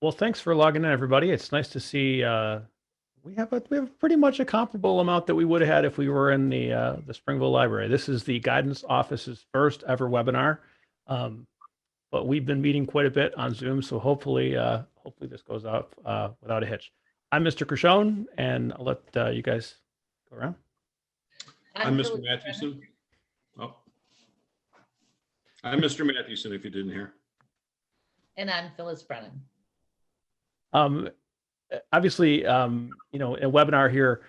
Well, thanks for logging in, everybody. It's nice to see we have pretty much a comparable amount that we would have had if we were in the Springville Library. This is the guidance office's first ever webinar, um, but we've been meeting quite a bit on Zoom, so hopefully this goes out without a hitch. I'm Mr. Krishon, and I'll let you guys go around. I'm Mr. Mathewson. Oh, I'm Mr. Mathewson, if you didn't hear. And I'm Phyllis Brennan. Obviously, a webinar here,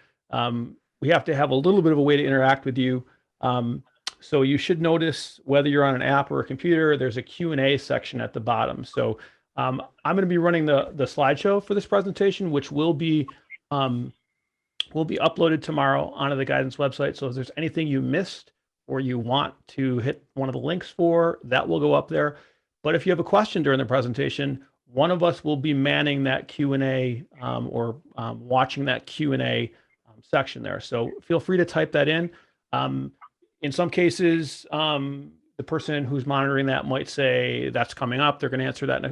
we have to have a little bit of a way to interact with you. So you should notice whether you're on an app or a computer, there's a Q&A section at the bottom. So I'm going to be running the slideshow for this presentation, which will be uploaded tomorrow onto the guidance website. So if there's anything you missed or you want to hit one of the links for, that will go up there. But if you have a question during the presentation, one of us will be manning that Q&A or watching that Q&A section there. So feel free to type that in. In some cases, the person who's monitoring that might say that's coming up. They're going to answer that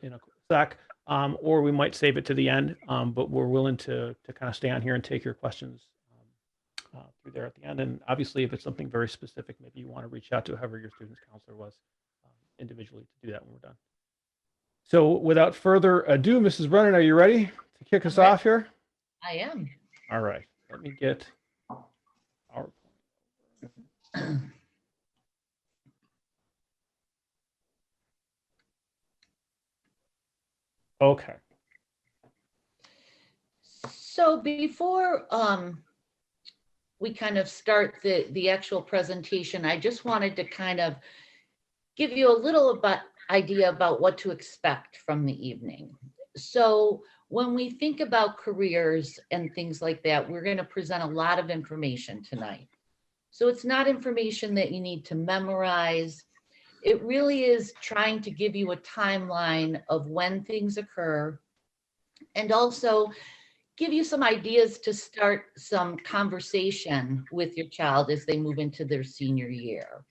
in a sec, or we might save it to the end. But we're willing to kind of stay on here and take your questions through there at the end. And obviously, if it's something very specific, maybe you want to reach out to whoever your student's counselor was individually to do that when we're done. So without further ado, Mrs. Brennan, are you ready to kick us off here? I am. All right. Let me get our okay. So before we kind of start the actual presentation, I just wanted to kind of give you a little idea about what to expect from the evening. So when we think about careers and things like that, we're going to present a lot of information tonight. So it's not information that you need to memorize. It really is trying to give you a timeline of when things occur and also give you some ideas to start some conversation with your child as they move into their senior year.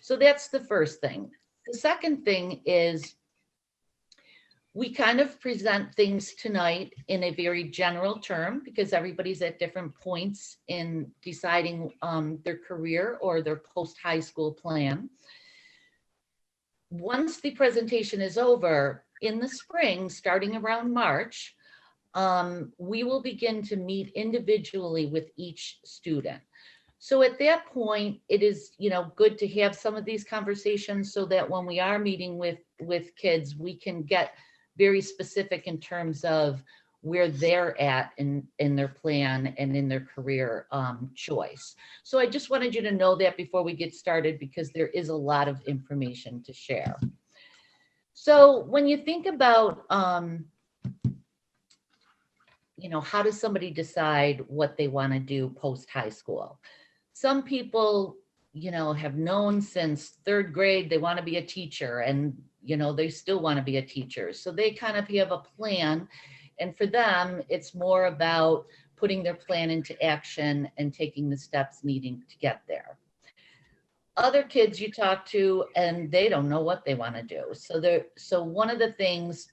So that's the first thing. The second thing is we kind of present things tonight in a very general term because everybody's at different points in deciding their career or their post-high school plan. Once the presentation is over, in the spring, starting around March, we will begin to meet individually with each student. So at that point, it is, good to have some of these conversations so that when we are meeting with kids, we can get very specific in terms of where they're at in their plan and in their career choice. So I just wanted you to know that before we get started, because there is a lot of information to share. So when you think about, how does somebody decide what they want to do post-high school? Some people, have known since third grade they want to be a teacher and, they still want to be a teacher. So they kind of have a plan. And for them, it's more about putting their plan into action and taking the steps needing to get there. Other kids you talk to and they don't know what they want to do. So one of the things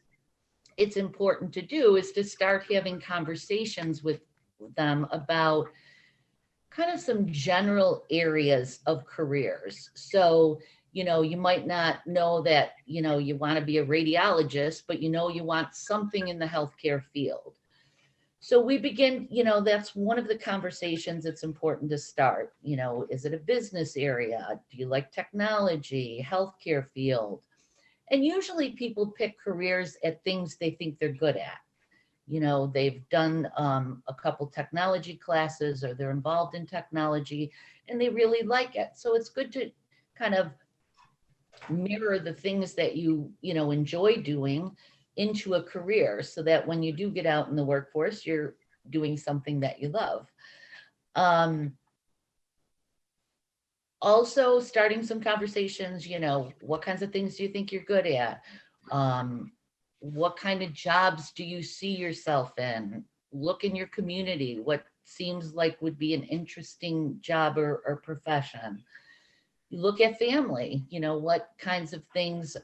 it's important to do is to start having conversations with them about kind of some general areas of careers. So, you might not know that, you want to be a radiologist, but you want something in the healthcare field. So we begin, that's one of the conversations it's important to start. Is it a business area? Do you like technology, healthcare field? And usually people pick careers at things they think they're good at. They've done a couple technology classes or they're involved in technology and they really like it. So it's good to kind of mirror the things that you enjoy doing into a career so that when you do get out in the workforce, you're doing something that you love. Also starting some conversations, what kinds of things do you think you're good at? What kind of jobs do you see yourself in? Look in your community, what seems like would be an interesting job or profession. You look at family, what kinds of things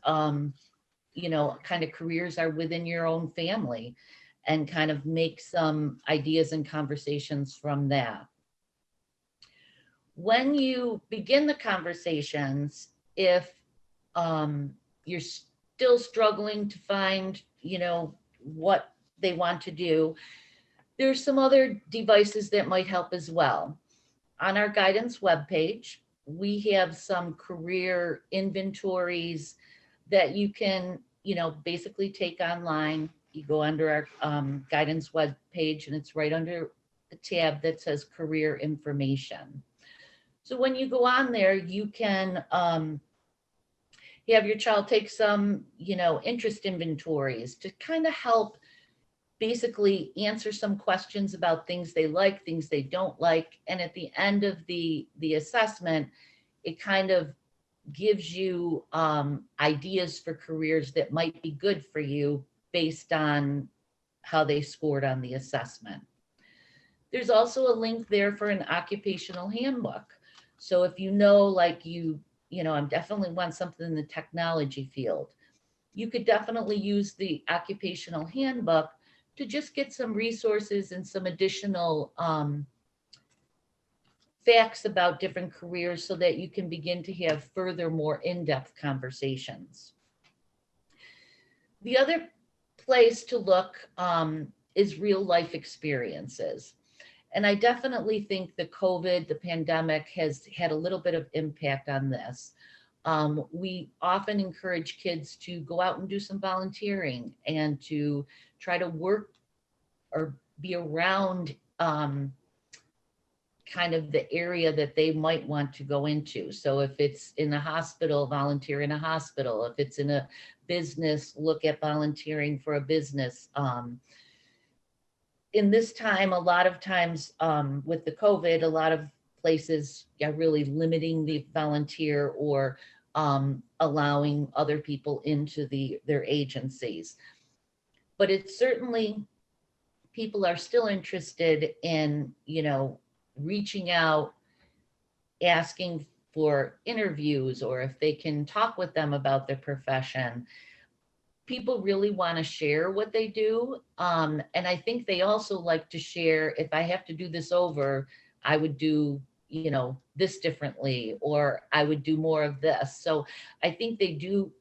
kind of careers are within your own family, and kind of make some ideas and conversations from that. When you begin the conversations, if you're still struggling to find, what they want to do, there's some other devices that might help as well. On our guidance webpage, we have some career inventories that you can, basically take online. You go under our guidance webpage, and it's right under the tab that says career information. So when you go on there, you can have your child take some, interest inventories to kind of help basically answer some questions about things they like, things they don't like. And at the end of the assessment, it kind of gives you ideas for careers that might be good for you based on how they scored on the assessment. There's also a link there for an occupational handbook. So if like I definitely want something in the technology field, you could definitely use the occupational handbook to just get some resources and some additional facts about different careers so that you can begin to have further, more in-depth conversations. The other place to look is real life experiences. And I definitely think the pandemic has had a little bit of impact on this. We often encourage kids to go out and do some volunteering and to try to work or be around kind of the area that they might want to go into. So if it's in a hospital, volunteer in a hospital. If it's in a business, look at volunteering for a business. In this time, a lot of times with the COVID, a lot of places are really limiting the volunteer or allowing other people into their agencies. But it's certainly, people are still interested in, reaching out, asking for interviews, or if they can talk with them about their profession. People really want to share what they do. And I think they also like to share, if I have to do this over, I would do, this differently, or I would do more of this. So I think they do,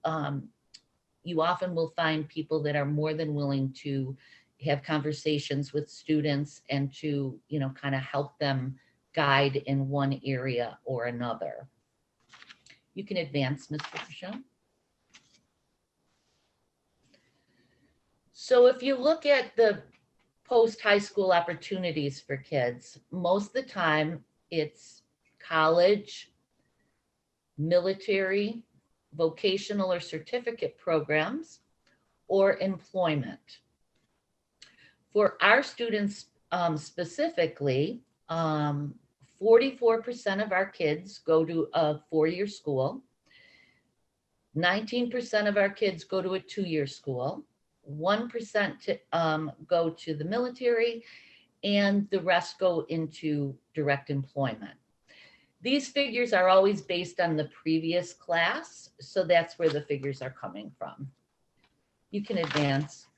you often will find people that are more than willing to have conversations with students and to, kind of help them guide in one area or another. You can advance, Mr. Michelle. So if you look at the post-high school opportunities for kids, most of the time it's college, military, vocational or certificate programs, or employment. For our students specifically, 44% of our kids go to a 4-year school, 19% of our kids go to a 2-year school, 1% go to the military, and the rest go into direct employment. These figures are always based on the previous class, so that's where the figures are coming from. You can advance.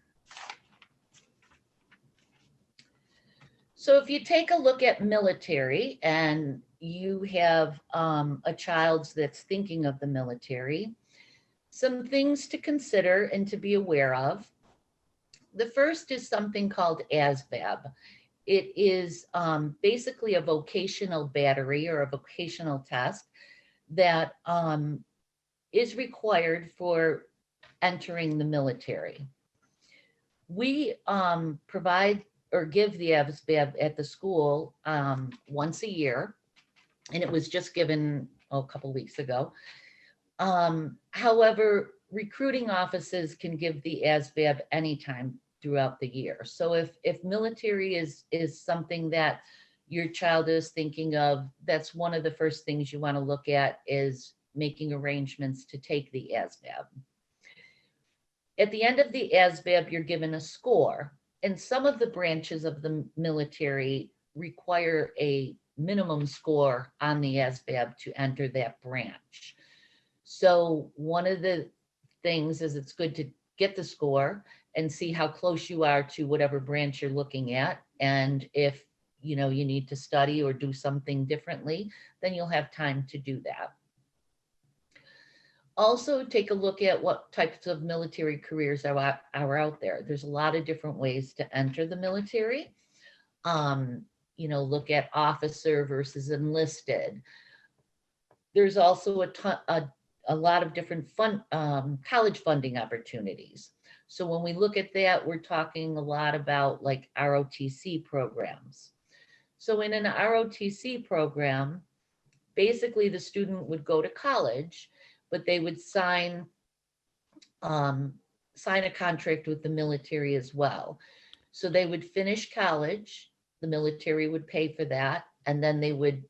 So if you take a look at military and you have a child that's thinking of the military, some things to consider and to be aware of. The first is something called ASVAB. It is basically a vocational battery or a vocational test that is required for entering the military. We provide or give the ASVAB at the school once a year, and it was just given a couple weeks ago. However, recruiting offices can give the ASVAB anytime throughout the year. So if military is something that your child is thinking of, that's one of the first things you want to look at, is making arrangements to take the ASVAB. At the end of the ASVAB, you're given a score, and some of the branches of the military require a minimum score on the ASVAB to enter that branch. So one of the things is it's good to get the score and see how close you are to whatever branch you're looking at. And if you need to study or do something differently, then you'll have time to do that. Also, take a look at what types of military careers are out there. There's a lot of different ways to enter the military. Look at officer versus enlisted. There's also a lot of different college funding opportunities. So when we look at that, we're talking a lot about like ROTC programs. So in an ROTC program, basically the student would go to college, but they would sign a contract with the military as well. So they would finish college, the military would pay for that, and then they would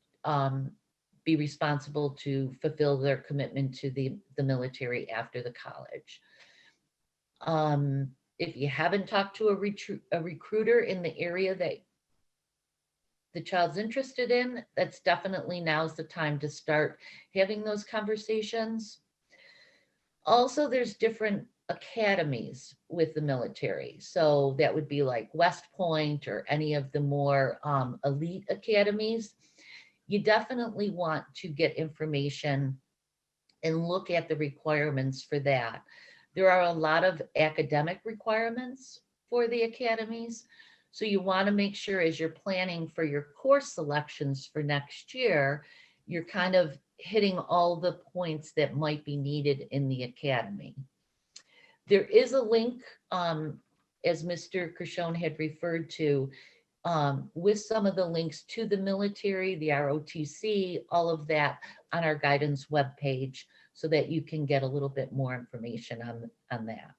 be responsible to fulfill their commitment to the military after the college. If you haven't talked to a recruiter in the area that the child's interested in, that's definitely now's the time to start having those conversations. Also, there's different academies with the military. So that would be like West Point or any of the more elite academies. You definitely want to get information and look at the requirements for that. There are a lot of academic requirements for the academies. So you want to make sure as you're planning for your course selections for next year, you're kind of hitting all the points that might be needed in the academy. There is a link, as Mr. Kershone had referred to, with some of the links to the military, the ROTC, all of that on our guidance webpage so that you can get a little bit more information on that.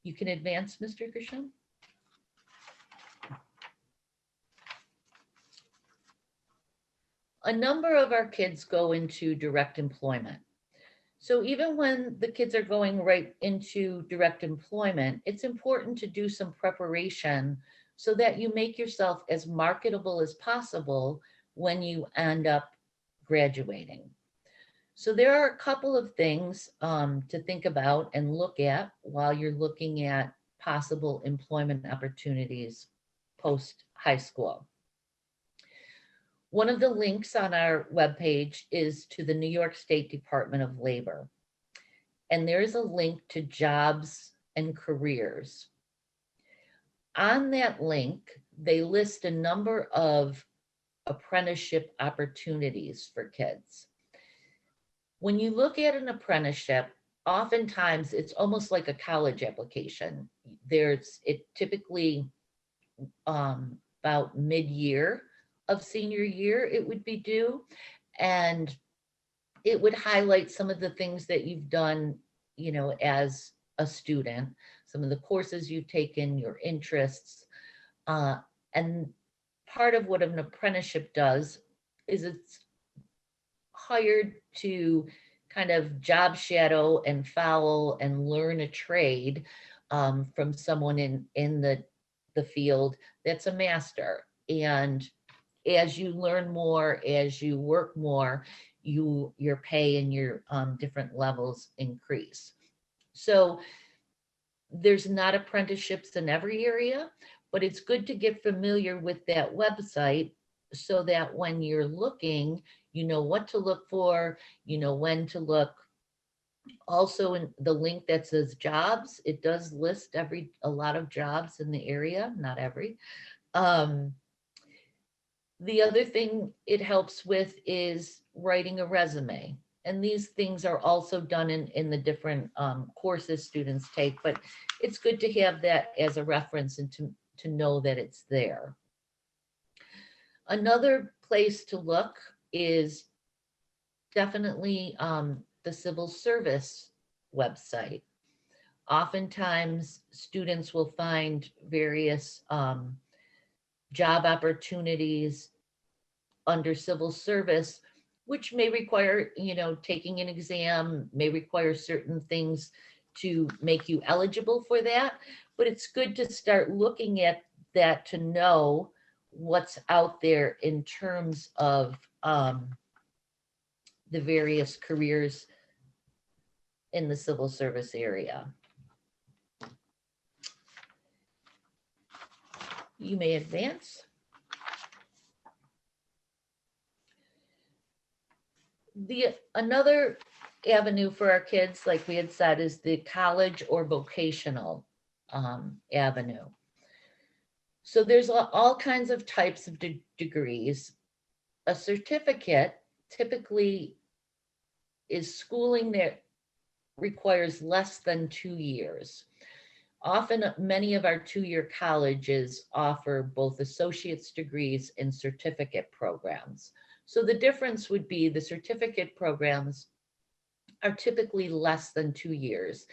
You can advance, Mr. Kershone. A number of our kids go into direct employment. So even when the kids are going right into direct employment, it's important to do some preparation so that you make yourself as marketable as possible when you end up graduating. So there are a couple of things to think about and look at while you're looking at possible employment opportunities post high school. One of the links on our webpage is to the New York State Department of Labor. And there's a link to jobs and careers. On that link, they list a number of apprenticeship opportunities for kids. When you look at an apprenticeship, oftentimes it's almost like a college application. It typically about mid-year of senior year, it would be due. And it would highlight some of the things that you've done, as a student, some of the courses you've taken, your interests. And part of what an apprenticeship does is it's hired to kind of job shadow and follow and learn a trade from someone in the field that's a master. And as you learn more, as you work more, your pay and your different levels increase. So there's not apprenticeships in every area, but it's good to get familiar with that website so that when you're looking, you know what to look for, you know when to look. Also, in the link that says jobs, it does list a lot of jobs in the area, not every. The other thing it helps with is writing a resume. And these things are also done in the different courses students take, but it's good to have that as a reference and to know that it's there. Another place to look is definitely the civil service website. Oftentimes students will find various job opportunities under civil service, which may require, taking an exam, may require certain things to make you eligible for that. But it's good to start looking at that to know what's out there in terms of the various careers in the civil service area. You may advance. Another avenue for our kids, like we had said, is the college or vocational avenue. So there's all kinds of types of degrees. A certificate typically is schooling that requires less than 2 years. Often, many of our 2-year colleges offer both associate's degrees and certificate programs. So the difference would be the certificate programs are typically less than 2 years.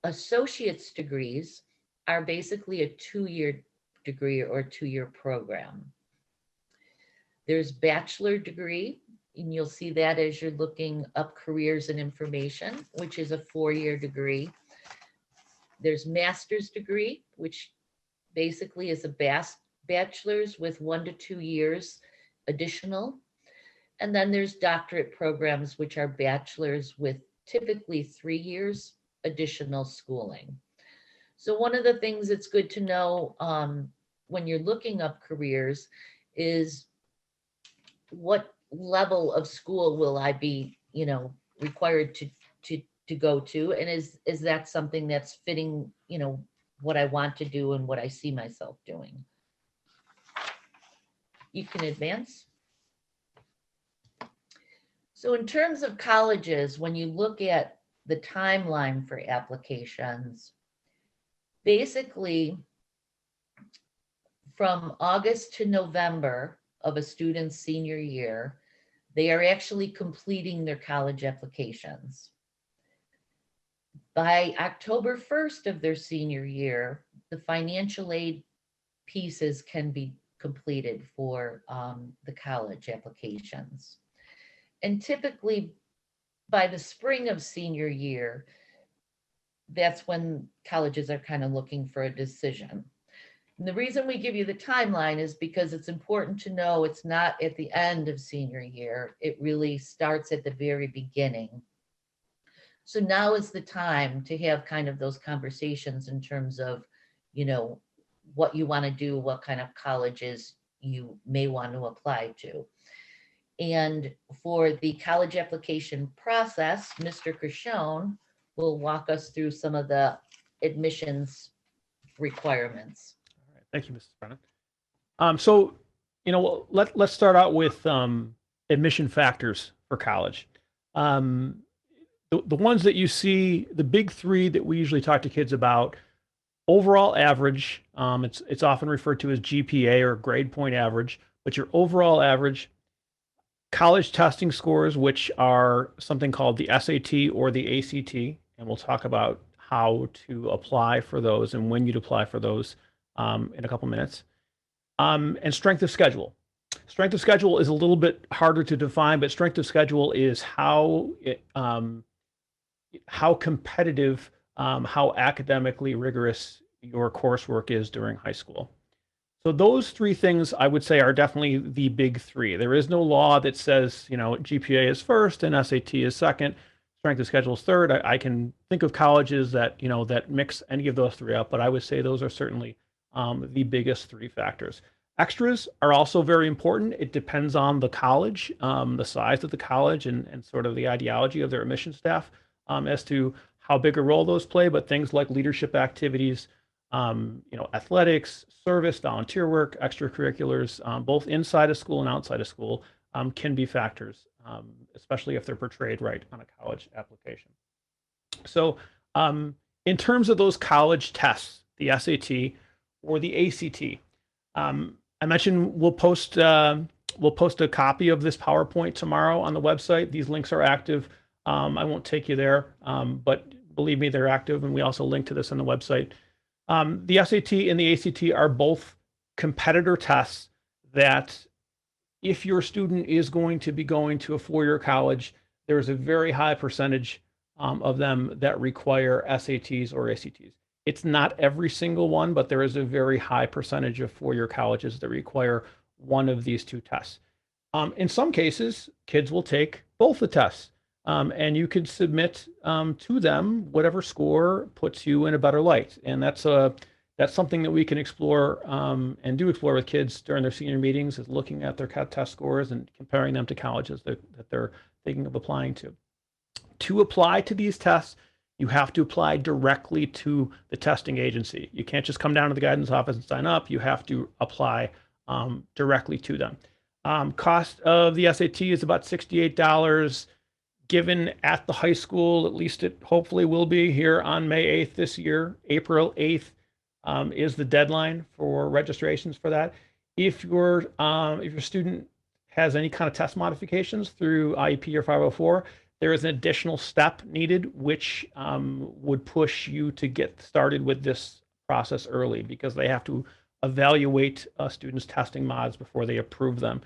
Associate's degrees are basically a 2-year degree or 2-year program. There's bachelor degree, and you'll see that as you're looking up careers and information, which is a 4-year degree. There's master's degree, which basically is a bachelor's with 1 to 2 years additional. And then there's doctorate programs, which are bachelor's with typically 3 years additional schooling. So one of the things that's good to know when you're looking up careers is what level of school will I be, required to go to, and is that something that's fitting, what I want to do and what I see myself doing. You can advance. So in terms of colleges, when you look at the timeline for applications, basically from August to November of a student's senior year, they are actually completing their college applications. By October 1st of their senior year, the financial aid pieces can be completed for the college applications. And typically by the spring of senior year, that's when colleges are kind of looking for a decision. And the reason we give you the timeline is because it's important to know it's not at the end of senior year. It really starts at the very beginning. So now is the time to have kind of those conversations in terms of, what you want to do, what kind of colleges you may want to apply to. And for the college application process, Mr. Krishon will walk us through some of the admissions requirements. All right. Thank you, Mrs. Brennan. So, let's start out with admission factors for college. The ones that you see, the big three that we usually talk to kids about: overall average. It's often referred to as GPA or grade point average, but your overall average. College testing scores, which are something called the SAT or the ACT, and we'll talk about how to apply for those and when you'd apply for those in a couple minutes. And strength of schedule. Strength of schedule is a little bit harder to define, but strength of schedule is how competitive, how academically rigorous your coursework is during high school. So those three things I would say are definitely the big three. There is no law that says, GPA is first and SAT is second, strength of schedule is third. I can think of colleges that, that mix any of those three up, but I would say those are certainly the biggest three factors. Extras are also very important. It depends on the college, the size of the college and sort of the ideology of their admission staff as to how big a role those play, but things like leadership activities, athletics, service, volunteer work, extracurriculars, both inside of school and outside of school, can be factors, especially if they're portrayed right on a college application. So in terms of those college tests, the SAT or the ACT, I mentioned we'll post a copy of this PowerPoint tomorrow on the website. These links are active. I won't take you there, but believe me, they're active, and we also link to this on the website. The SAT and the ACT are both competitor tests that if your student is going to be going to a 4-year college, there's a very high percentage of them that require SATs or ACTs. It's not every single one, but there is a very high percentage of 4-year colleges that require one of these two tests. In some cases, kids will take both the tests. and you could submit to them whatever score puts you in a better light. And that's something that we can explore and do explore with kids during their senior meetings, is looking at their test scores and comparing them to colleges that they're thinking of applying to. To apply to these tests, you have to apply directly to the testing agency. You can't just come down to the guidance office and sign up. You have to apply directly to them. Cost of the SAT is about $68. Given at the high school, at least it hopefully will be here on May 8th this year. April 8th is the deadline for registrations for that. If your student has any kind of test modifications through IEP or 504, there is an additional step needed, which would push you to get started with this process early, because they have to evaluate students' testing mods before they approve them.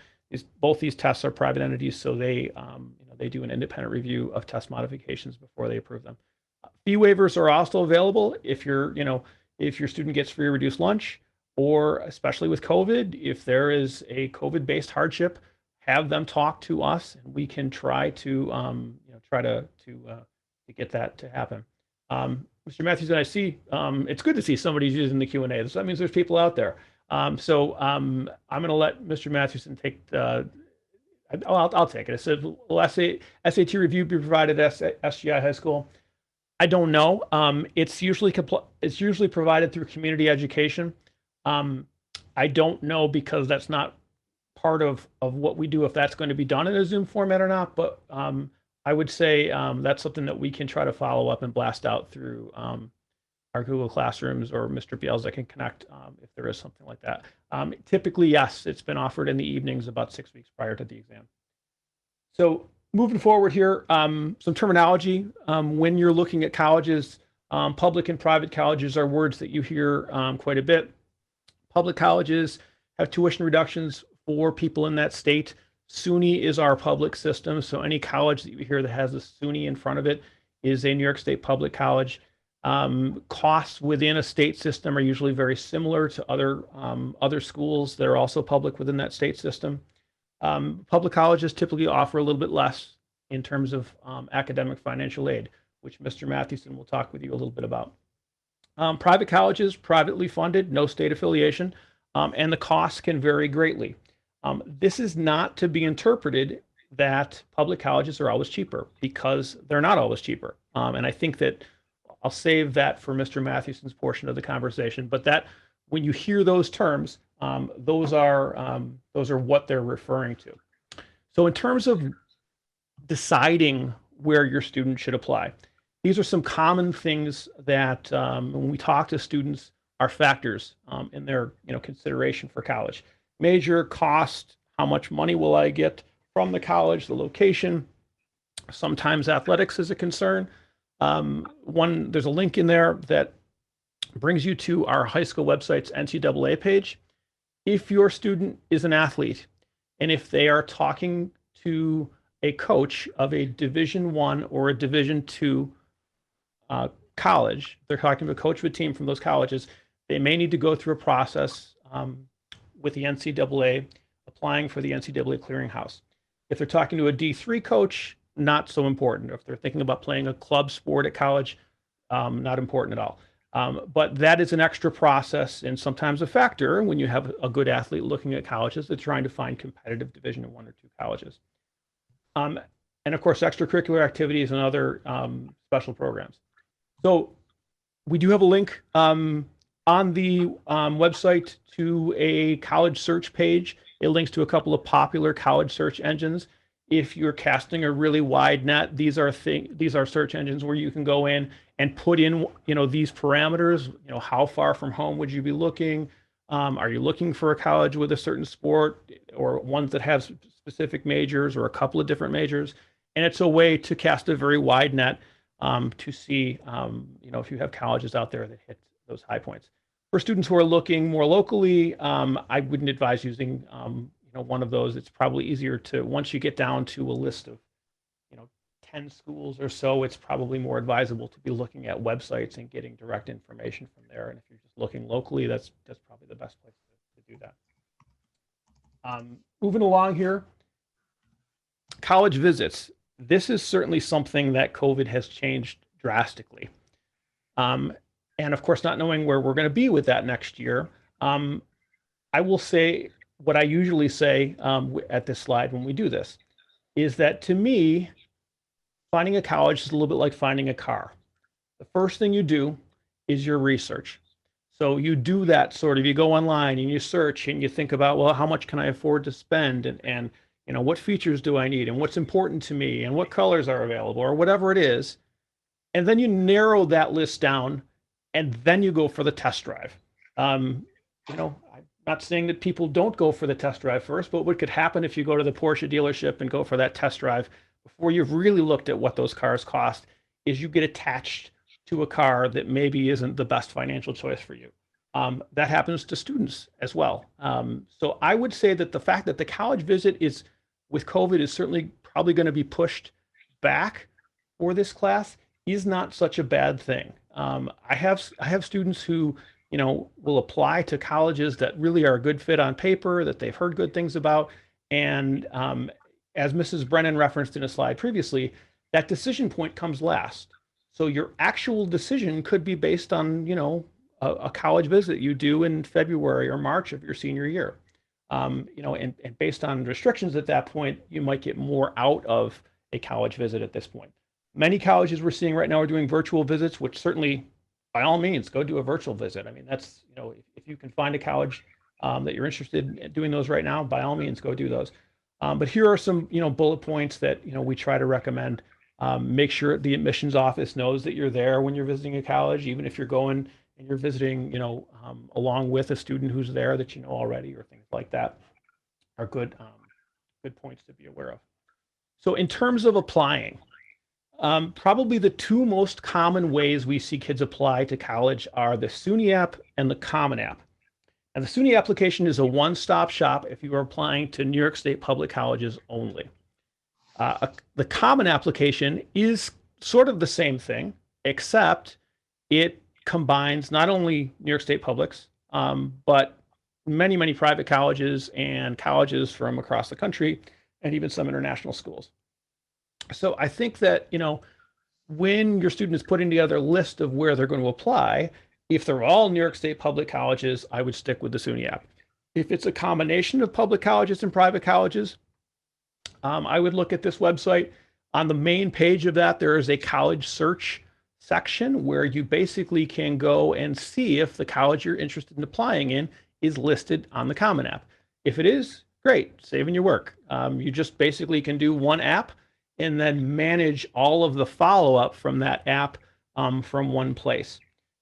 Both these tests are private entities, so they do an independent review of test modifications before they approve them. Fee waivers are also available if your student gets free or reduced lunch, or especially with COVID, if there is a COVID-based hardship, have them talk to us, and we can try to get that to happen. Mr. Matthews, and I see it's good to see somebody's using the Q&A. So that means there's people out there. I'm going to let Mr. Matthewson take the. I'll take it. It says, will SAT review be provided at SGI High School? I don't know. It's usually provided through community education. I don't know, because that's not part of what we do, if that's going to be done in a Zoom format or not. But I would say that's something that we can try to follow up and blast out through our Google Classrooms, or Mr. Bielsa can connect if there is something like that. Typically, yes, it's been offered in the evenings about 6 weeks prior to the exam. So moving forward here, some terminology. When you're looking at colleges, public and private colleges are words that you hear quite a bit. Public colleges have tuition reductions for people in that state. SUNY is our public system, so any college that you hear that has a SUNY in front of it is a New York State public college. Costs within a state system are usually very similar to other schools that are also public within that state system. Public colleges typically offer a little bit less in terms of academic financial aid, which Mr. Mathewson will talk with you a little bit about. Private colleges, privately funded, no state affiliation, and the costs can vary greatly. This is not to be interpreted that public colleges are always cheaper, because they're not always cheaper. And I think that I'll save that for Mr. Mathewson's portion of the conversation. But that, when you hear those terms, those are what they're referring to. So in terms of deciding where your student should apply, these are some common things that when we talk to students are factors in their consideration for college. Major, cost, how much money will I get from the college, the location. Sometimes athletics is a concern. There's a link in there that brings you to our high school website's NCAA page. If your student is an athlete, and if they are talking to a coach of a Division I or a Division II college, they're talking to a coach of a team from those colleges, they may need to go through a process with the NCAA, applying for the NCAA clearinghouse. If they're talking to a D3 coach, not so important. If they're thinking about playing a club sport at college, not important at all. But that is an extra process, and sometimes a factor when you have a good athlete looking at colleges that's trying to find competitive Division I or II colleges. And of course, extracurricular activities and other special programs. So we do have a link on the website to a college search page. It links to a couple of popular college search engines. If you're casting a really wide net, these are search engines where you can go in and put in, these parameters. How far from home would you be looking? Are you looking for a college with a certain sport, or ones that have specific majors, or a couple of different majors? And it's a way to cast a very wide net to see, if you have colleges out there that hit those high points. For students who are looking more locally, I wouldn't advise using one of those. It's probably easier to, once you get down to a list of 10 schools or so, it's probably more advisable to be looking at websites and getting direct information from there. And if you're just looking locally, that's probably the best place to do that. Moving along here, college visits. this is certainly something that COVID has changed drastically. Um, and of course, not knowing where we're going to be with that next year, um, I will say what I usually say at this slide when we do this is that to me, finding a college is a little bit like finding a car. The first thing you do is your research. So you do that sort of, you go online and you search and you think about, well, how much can I afford to spend? And you know, what features do I need? And what's important to me? And what colors are available or whatever it is. And then you narrow that list down and then you go for the test drive. You know, I'm not saying that people don't go for the test drive first, but what could happen if you go to the Porsche dealership and go for that test drive before you've really looked at what those cars cost is you get attached to a car that maybe isn't the best financial choice for you. That happens to students as well. So I would say that the fact that the college visit is with COVID is certainly probably going to be pushed back for this class is not such a bad thing. I have students who will apply to colleges that really are a good fit on paper that they've heard good things about, and as Mrs. Brennan referenced in a slide previously, that decision point comes last. So your actual decision could be based on a college visit you do in February or March of your senior year. And based on restrictions at that point, you might get more out of a college visit at this point. Many colleges we're seeing right now are doing virtual visits, which certainly, by all means, go do a virtual visit. I mean, that's, if you can find a college that you're interested in doing those right now, by all means, go do those. But here are some, bullet points that, we try to recommend. Make sure the admissions office knows that you're there when you're visiting a college, even if you're going and you're visiting, along with a student who's there that you know already, or things like that are good points to be aware of. So in terms of applying, probably the two most common ways we see kids apply to college are the SUNY app and the Common App. And the SUNY application is a one-stop shop if you are applying to New York State public colleges only. The Common application is sort of the same thing, except it combines not only New York State publics, but many, many private colleges and colleges from across the country, and even some international schools. So I think that, when your student is putting together a list of where they're going to apply, if they're all New York State public colleges, I would stick with the SUNY app. If it's a combination of public colleges and private colleges, I would look at this website. On the main page of that, there is a college search section where you basically can go and see if the college you're interested in applying in is listed on the Common App. If it is, great, saving your work. You just basically can do one app and then manage all of the follow-up from that app from one place.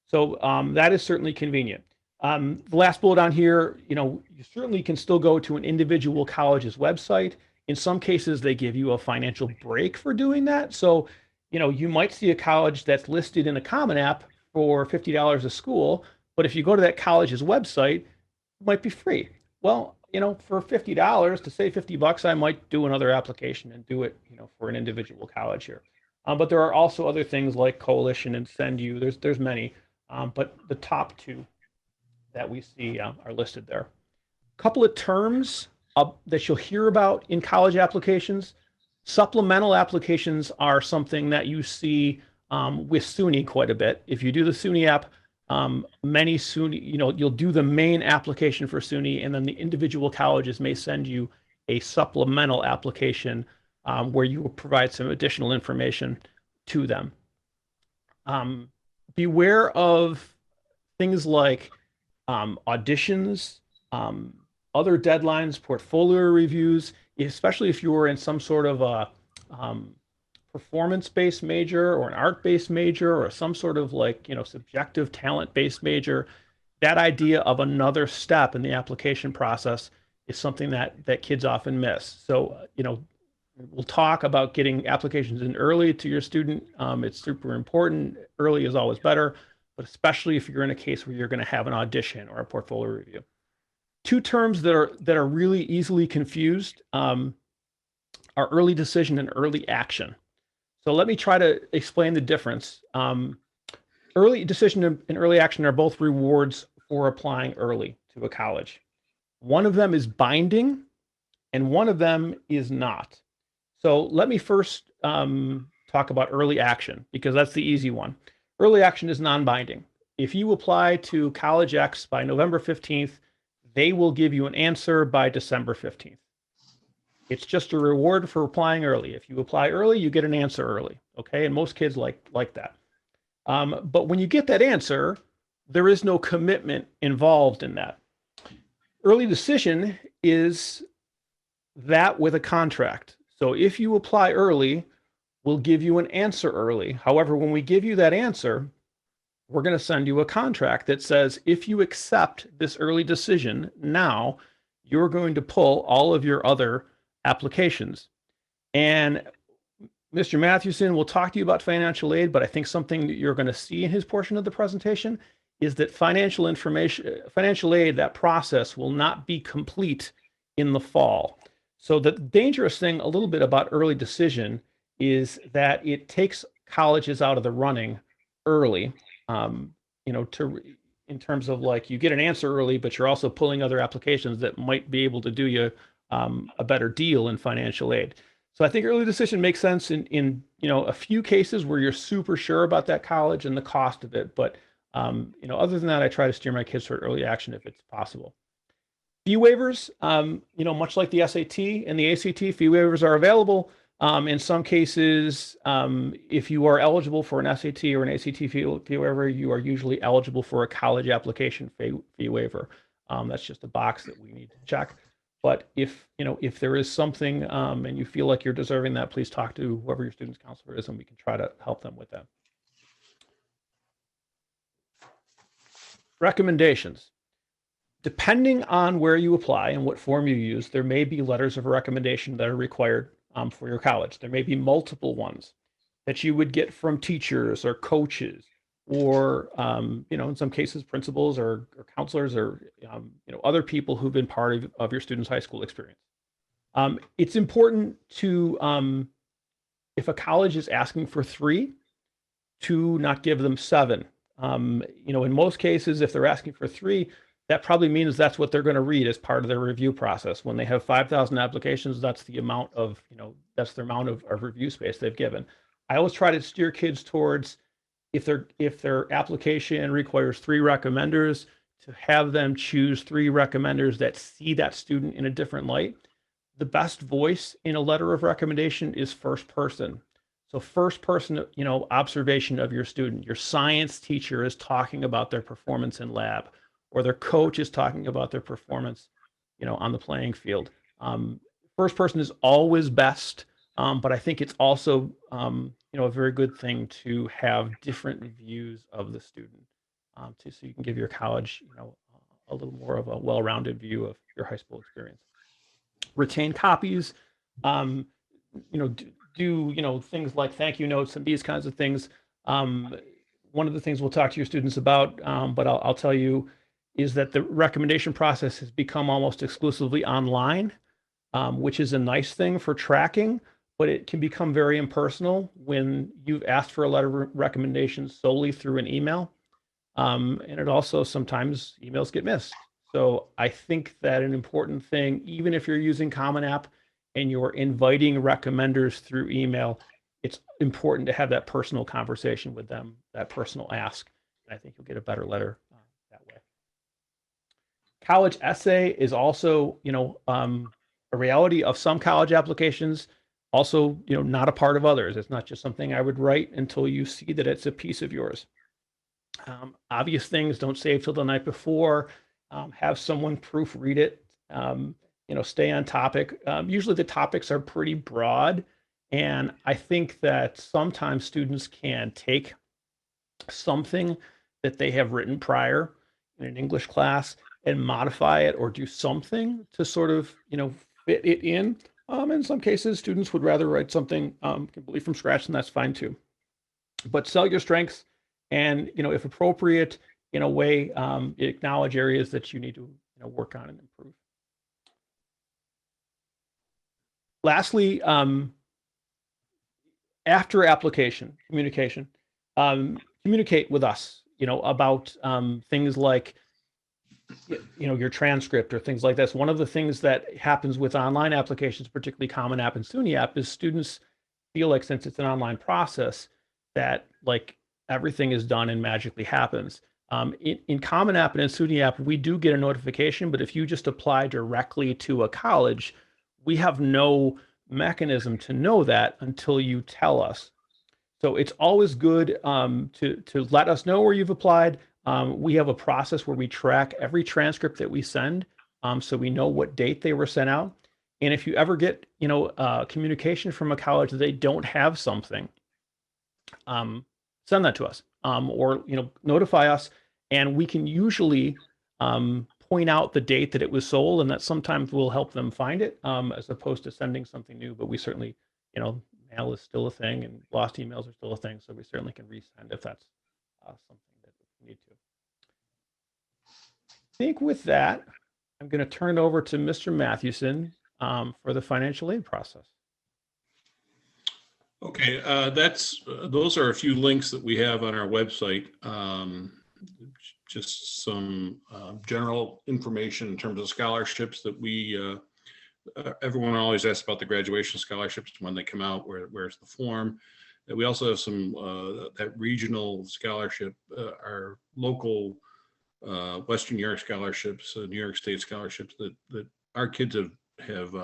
So that is certainly convenient. The last bullet on here, you certainly can still go to an individual college's website. In some cases, they give you a financial break for doing that. So, you might see a college that's listed in a Common App for $50 a school, but if you go to that college's website, it might be free. Well, for $50 to save $50, I might do another application and do it, for an individual college here. But there are also other things like Coalition and SendU. There's many, but the top two that we see are listed there. A couple of terms that you'll hear about in college applications. Supplemental applications are something that you see with SUNY quite a bit. If you do the SUNY app, many SUNY, you'll do the main application for SUNY, and then the individual colleges may send you a supplemental application where you will provide some additional information to them. Beware of things like auditions, other deadlines, portfolio reviews, especially if you were in some sort of a performance-based major or an art-based major or some sort of subjective talent-based major. That idea of another step in the application process is something that kids often miss. So, we'll talk about getting applications in early to your student. It's super important. Early is always better, but especially if you're in a case where you're going to have an audition or a portfolio review. Two terms that are really easily confused are early decision and early action. So let me try to explain the difference. Early decision and early action are both rewards for applying early to a college. One of them is binding and one of them is not. So let me first talk about early action because that's the easy one. Early action is non-binding. If you apply to College X by November 15th, they will give you an answer by December 15th. It's just a reward for applying early. If you apply early, you get an answer early. Okay. And most kids like that. But when you get that answer, there is no commitment involved in that. Early decision is that with a contract. So if you apply early, we'll give you an answer early. However, when we give you that answer, we're going to send you a contract that says if you accept this early decision now, you're going to pull all of your other applications. And Mr. Mathewson will talk to you about financial aid, but I think something that you're going to see in his portion of the presentation is that financial aid, that process will not be complete in the fall. So the dangerous thing a little bit about early decision is that it takes colleges out of the running early, in terms of like you get an answer early, but you're also pulling other applications that might be able to do you a better deal in financial aid. So I think early decision makes sense in a few cases where you're super sure about that college and the cost of it. But other than that, I try to steer my kids toward early action if it's possible. Fee waivers, much like the SAT and the ACT, fee waivers are available. In some cases, if you are eligible for an SAT or an ACT fee waiver, you are usually eligible for a college application fee waiver. That's just a box that we need to check. But if there is something and you feel like you're deserving that, please talk to whoever your student's counselor is, and we can try to help them with that. Recommendations. Depending on where you apply and what form you use, there may be letters of recommendation that are required for your college. There may be multiple ones that you would get from teachers or coaches or in some cases principals or counselors or other people who've been part of your student's high school experience. It's important to, if a college is asking for 3, to not give them 7. In most cases, if they're asking for 3, that probably means that's what they're going to read as part of their review process. When they have 5,000 applications, that's the amount of, that's the amount of review space they've given. I always try to steer kids towards if their application requires 3 recommenders, to have them choose 3 recommenders that see that student in a different light. The best voice in a letter of recommendation is first person. So first person, observation of your student. Your science teacher is talking about their performance in lab, or their coach is talking about their performance, on the playing field. First person is always best, but I think it's also, a very good thing to have different views of the student, so you can give your college, a little more of a well-rounded view of your high school experience. Retain copies, do things like thank you notes and these kinds of things. One of the things we'll talk to your students about, but I'll tell you, is that the recommendation process has become almost exclusively online, which is a nice thing for tracking, but it can become very impersonal when you've asked for a letter of recommendation solely through an email. And it also sometimes emails get missed. So I think that an important thing, even if you're using Common App and you're inviting recommenders through email, it's important to have that personal conversation with them, that personal ask. And I think you'll get a better letter that way. College essay is also, a reality of some college applications. Also, not a part of others. It's not just something I would write until you see that it's a piece of yours. Obvious things, don't save till the night before. Have someone proofread it. Stay on topic. Usually the topics are pretty broad. And I think that sometimes students can take something that they have written prior in an English class and modify it or do something to sort of, fit it in. In some cases, students would rather write something completely from scratch, and that's fine too. But sell your strengths and, if appropriate, in a way, acknowledge areas that you need to work on and improve. Lastly, after application, communication, communicate with us, about things like, your transcript or things like this. One of the things that happens with online applications, particularly Common App and SUNY App, is students feel like, since it's an online process, that like everything is done and magically happens. In Common App and in SUNY App, we do get a notification, but if you just apply directly to a college, we have no mechanism to know that until you tell us. So it's always good to let us know where you've applied. We have a process where we track every transcript that we send, so we know what date they were sent out. And if you ever get, communication from a college that they don't have something, send that to us, or notify us, and we can usually point out the date that it was sold, and that sometimes will help them find it, as opposed to sending something new. But we certainly, mail is still a thing, and lost emails are still a thing, so we certainly can resend if that's something that we need to. I think with that, I'm going to turn it over to Mr. Mathewson for the financial aid process. Okay, those are a few links that we have on our website. Just some general information in terms of scholarships that everyone always asks about the graduation scholarships when they come out. Where's the form? And we also have some that regional scholarship, our local Western New York scholarships, New York State scholarships that our kids have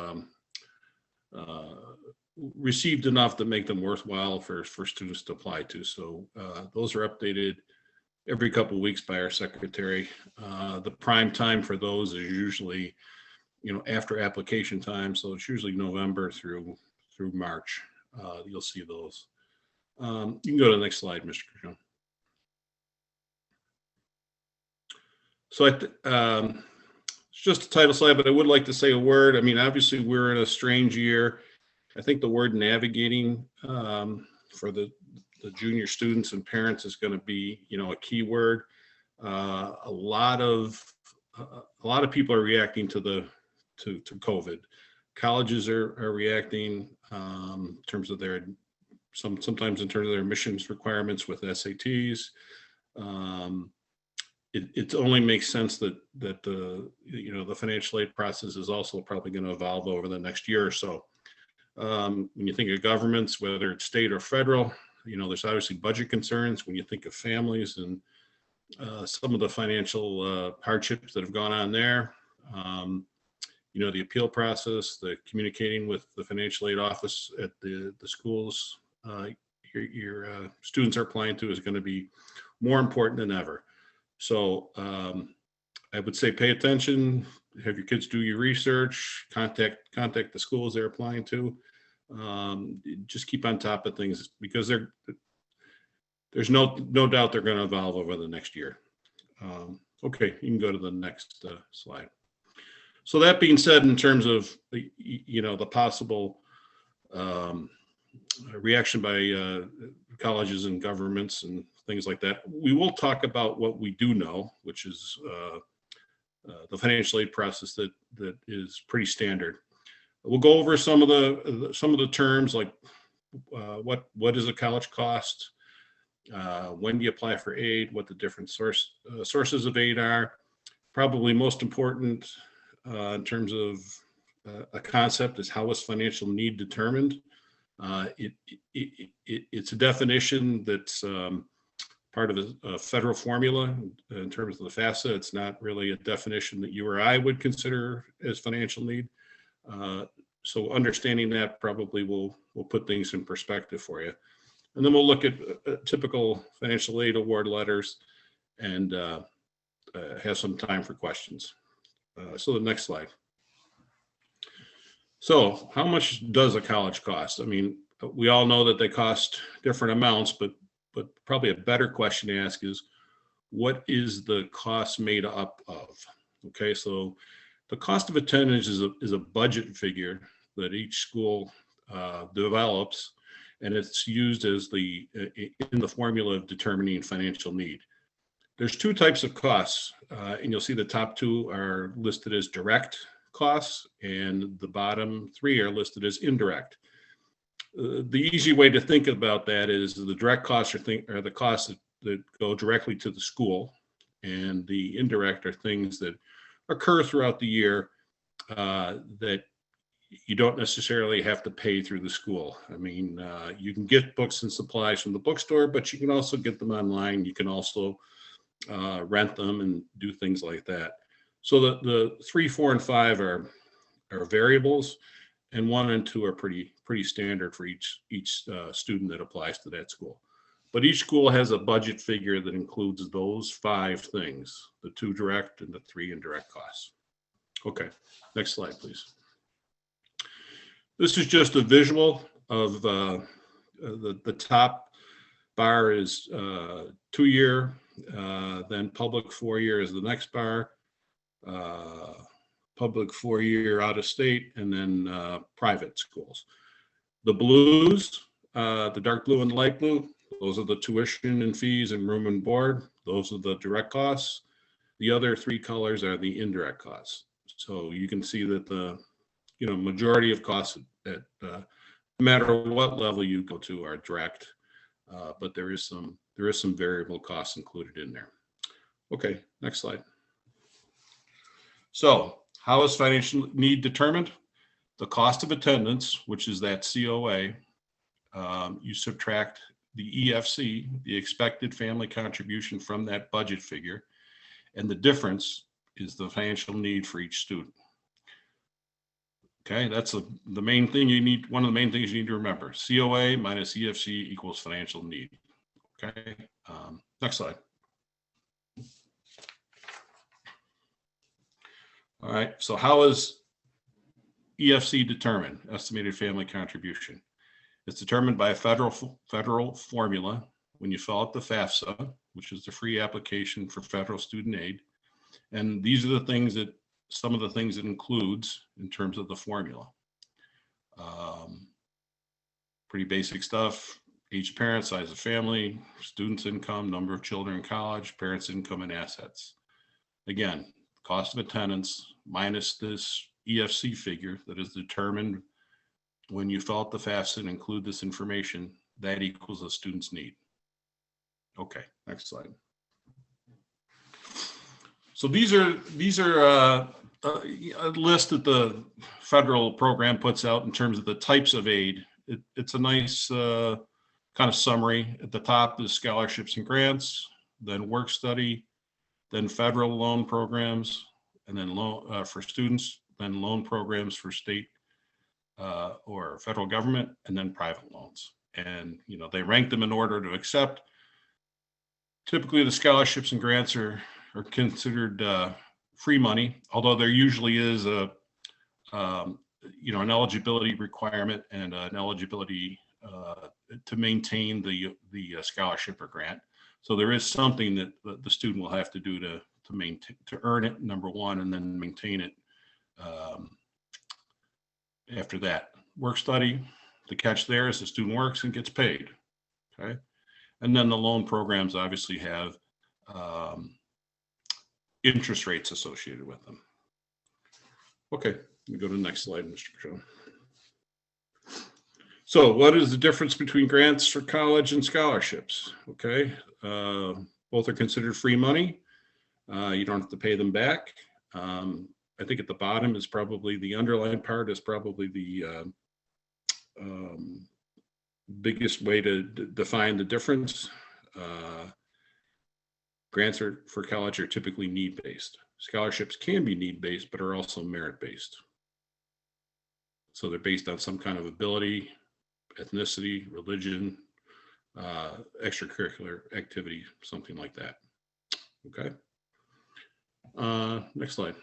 received enough to make them worthwhile for students to apply to. So those are updated every couple of weeks by our secretary. The prime time for those is usually, after application time. So it's usually November through March. You'll see those. You can go to the next slide, Mr. Cushon. So it's just a title slide, but I would like to say a word. I mean, obviously we're in a strange year. I think the word navigating for the junior students and parents is going to be, a key word. A lot of people are reacting to COVID. Colleges are reacting in terms of sometimes in terms of their admissions requirements with SATs. It only makes sense that the financial aid process is also probably going to evolve over the next year or so. When you think of governments, whether it's state or federal, there's obviously budget concerns. When you think of families and some of the financial hardships that have gone on there, the appeal process, the communicating with the financial aid office at the schools your students are applying to is going to be more important than ever. So I would say pay attention, have your kids do your research, contact the schools they're applying to. Just keep on top of things, because there's no doubt they're going to evolve over the next year. Okay, you can go to the next slide. So that being said, in terms of the possible reaction by colleges and governments and things like that, we will talk about what we do know, which is the financial aid process that is pretty standard. We'll go over some of the terms, like what does a college cost, when do you apply for aid, what the different sources of aid are. Probably most important in terms of a concept is how is financial need determined. It's a definition that's part of a federal formula in terms of the FAFSA. It's not really a definition that you or I would consider as financial need. So understanding that probably will put things in perspective for you. And then we'll look at typical financial aid award letters and have some time for questions. So the next slide. So how much does a college cost? I mean, we all know that they cost different amounts, but probably a better question to ask is, what is the cost made up of? Okay, so the cost of attendance is a budget figure that each school develops, and it's used as in the formula of determining financial need. There's two types of costs, and you'll see the top two are listed as direct costs, and the bottom three are listed as indirect. The easy way to think about that is the direct costs are the costs that go directly to the school, and the indirect are things that occur throughout the year that you don't necessarily have to pay through the school. I mean, you can get books and supplies from the bookstore, but you can also get them online. You can also rent them and do things like that. So the 3, 4, and 5 are variables, and 1 and 2 are pretty standard for each student that applies to that school. But each school has a budget figure that includes those 5 things: the 2 direct and the 3 indirect costs. Okay, next slide, please. This is just a visual of the top bar is 2-year, then public 4-year is the next bar, public 4-year out of state, and then private schools. The blues, the dark blue and the light blue, those are the tuition and fees and room and board. Those are the direct costs. The other 3 colors are the indirect costs. So you can see that the majority of costs at no matter what level you go to are direct, but there is some variable costs included in there. Okay, next slide. So how is financial need determined? The cost of attendance, which is that COA, you subtract the EFC, the expected family contribution, from that budget figure, and the difference is the financial need for each student. Okay, that's the main thing you need. One of the main things you need to remember: COA minus EFC equals financial need. Okay, next slide. All right, so how is EFC determined? Estimated family contribution. It's determined by a federal formula when you fill out the FAFSA, which is the free application for federal student aid. And these are the things that, some of the things it includes in terms of the formula. Pretty basic stuff: age, parent, size of family, student's income, number of children in college, parents' income and assets. Again, cost of attendance minus this EFC figure that is determined when you fill out the FAFSA and include this information, that equals a student's need. Okay, next slide. So these are a list that the federal program puts out in terms of the types of aid. It's a nice kind of summary. At the top is scholarships and grants, then work study, then federal loan programs, and then loan for students, then loan programs for state or federal government, and then private loans. And they rank them in order to accept. Typically, the scholarships and grants are considered free money, although there usually is an eligibility requirement and an eligibility to maintain the scholarship or grant. So there is something that the student will have to do to maintain, to earn it, number one, and then maintain it after that. Work study, the catch there is the student works and gets paid. Okay, and then the loan programs obviously have interest rates associated with them. Okay, let me go to the next slide, Mr. Michaud. So what is the difference between grants for college and scholarships? Okay, both are considered free money. You don't have to pay them back. I think at the bottom is probably the underlying part is probably the biggest way to define the difference. Grants for college are typically need-based. Scholarships can be need-based, but are also merit-based. So they're based on some kind of ability, ethnicity, religion, extracurricular activity, something like that. Okay. Next slide.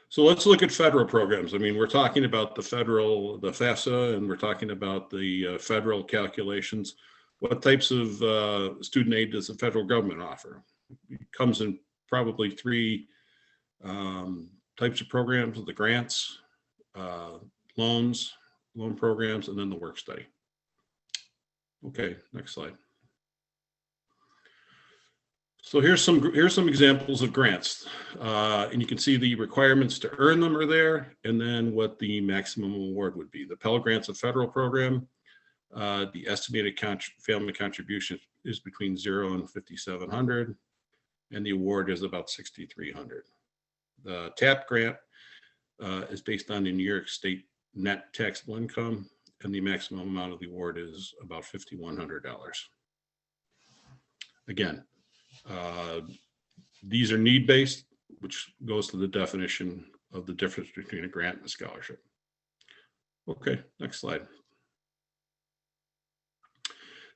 So let's look at federal programs. I mean, we're talking about the FAFSA, and we're talking about the federal calculations. What types of student aid does the federal government offer? It comes in probably 3 types of programs: the grants, loan programs, and then the work study. Okay, next slide. So here's some examples of grants, and you can see the requirements to earn them are there, and then what the maximum award would be. The Pell Grant's a federal program. The estimated family contribution is between 0 and 5,700, and the award is about 6,300. The TAP grant is based on the New York State net taxable income, and the maximum amount of the award is about $5,100. Again, these are need-based, which goes to the definition of the difference between a grant and a scholarship. Okay, next slide.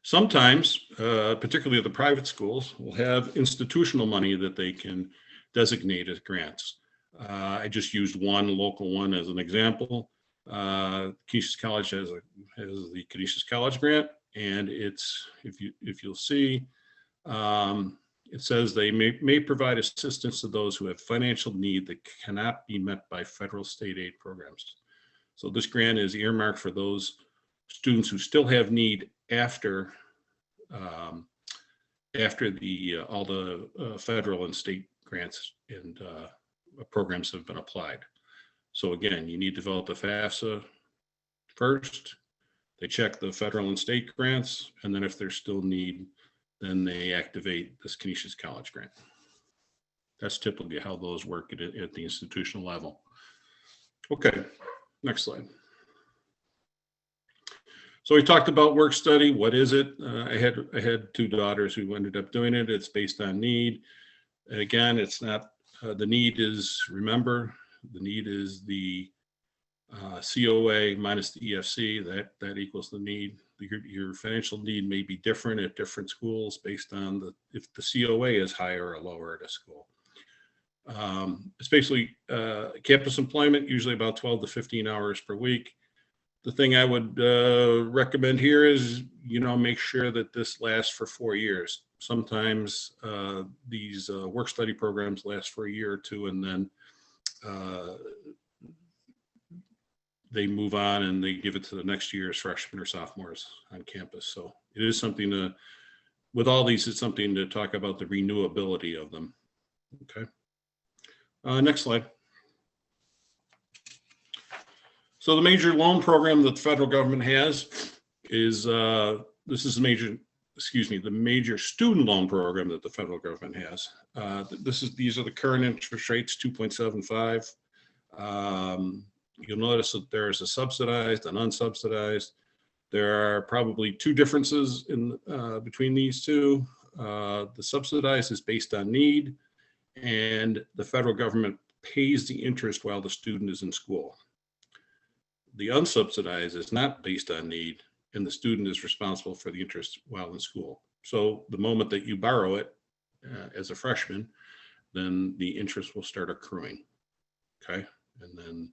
Sometimes, particularly the private schools, will have institutional money that they can designate as grants. I just used one local one as an example. Canisius College has the Canisius College grant, and it's, if you'll see, it says they may provide assistance to those who have financial need that cannot be met by federal state aid programs. So this grant is earmarked for those students who still have need after all the federal and state grants and programs have been applied. So again, you need to develop a FAFSA first. They check the federal and state grants, and then if there's still need, then they activate this Canisius College grant. That's typically how those work at the institutional level. Okay, next slide. So we talked about work study. What is it? I had two daughters who ended up doing it. It's based on need. Again, it's not, the need is, remember, the need is the COA minus the EFC, that equals the need. Your financial need may be different at different schools based on if the COA is higher or lower at a school. It's basically campus employment, usually about 12 to 15 hours per week. The thing I would recommend here is, make sure that this lasts for 4 years. Sometimes these work study programs last for a year or two, and then they move on and they give it to the next year's freshmen or sophomores on campus. So it is something with all these, it's something to talk about the renewability of them. Okay. Next slide. So the major loan program that the federal government has is, the major student loan program that the federal government has. These are the current interest rates, 2.75. You'll notice that there's a subsidized and unsubsidized. There are probably two differences between these two. The subsidized is based on need, and the federal government pays the interest while the student is in school. The unsubsidized is not based on need, and the student is responsible for the interest while in school. So the moment that you borrow it as a freshman, then the interest will start accruing. Okay, and then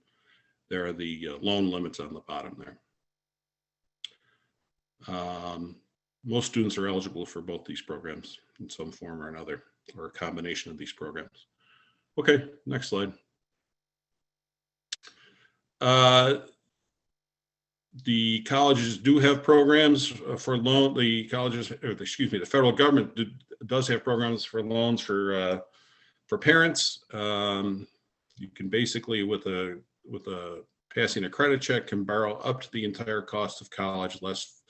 there are the loan limits on the bottom there. Most students are eligible for both these programs in some form or another, or a combination of these programs. Okay, next slide. The colleges do have programs for loan. The federal government does have programs for loans for parents. You can basically, with a passing a credit check, can borrow up to the entire cost of college, less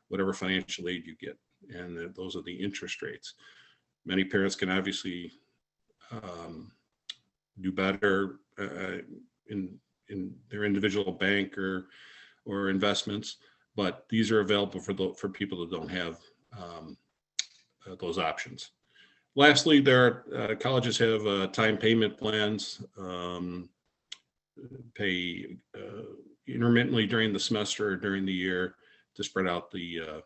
whatever financial aid you get, and those are the interest rates. Many parents can obviously do better in their individual bank or investments, but these are available for people that don't have those options. Lastly, colleges have time payment plans, pay intermittently during the semester or during the year to spread out the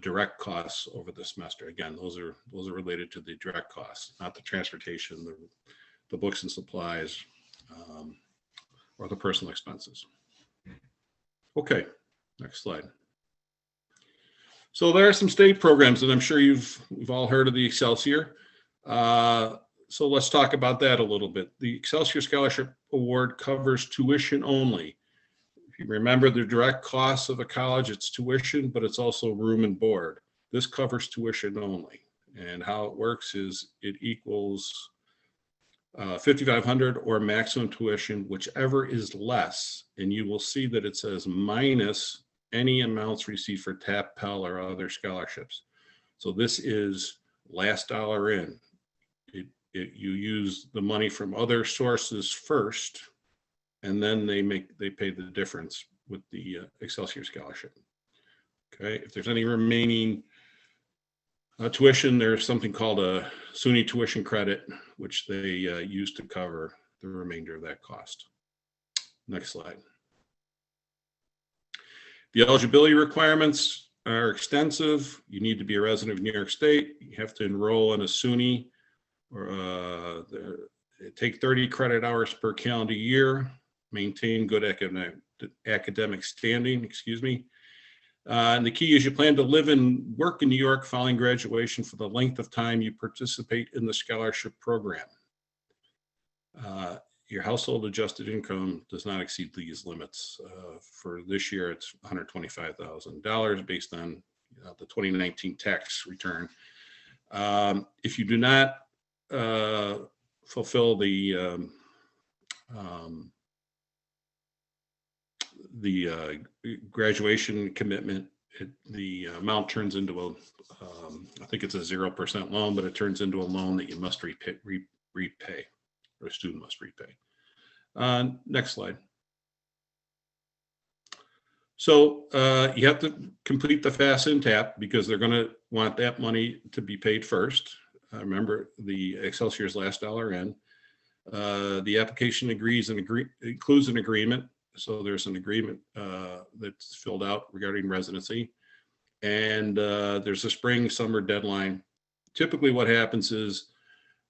direct costs over the semester. Again, those are related to the direct costs, not the transportation, the books and supplies, or the personal expenses. Okay, next slide. So there are some state programs, and I'm sure we've all heard of the Excelsior. So let's talk about that a little bit. The Excelsior Scholarship Award covers tuition only. If you remember the direct costs of a college, it's tuition, but it's also room and board. This covers tuition only. And how it works is it equals $5,500 or maximum tuition, whichever is less. And you will see that it says minus any amounts received for TAP, Pell, or other scholarships. So this is last dollar in. You use the money from other sources first, and then they pay the difference with the Excelsior scholarship. Okay, if there's any remaining tuition, there's something called a SUNY tuition credit, which they use to cover the remainder of that cost. Next slide. The eligibility requirements are extensive. You need to be a resident of New York State. You have to enroll in a SUNY or take 30 credit hours per calendar year, maintain good academic standing, excuse me. And the key is you plan to live and work in New York following graduation for the length of time you participate in the scholarship program. Your household adjusted income does not exceed these limits. For this year, it's $125,000 based on the 2019 tax return. If you do not fulfill the graduation commitment, the amount turns into a, I think it's a 0% loan, but it turns into a loan that you must repay, or a student must repay. Next slide. So you have to complete the FAFSA TAP because they're going to want that money to be paid first. Remember, the Excelsior's last dollar in. The application includes an agreement. So there's an agreement that's filled out regarding residency. And there's a spring, summer deadline. Typically what happens is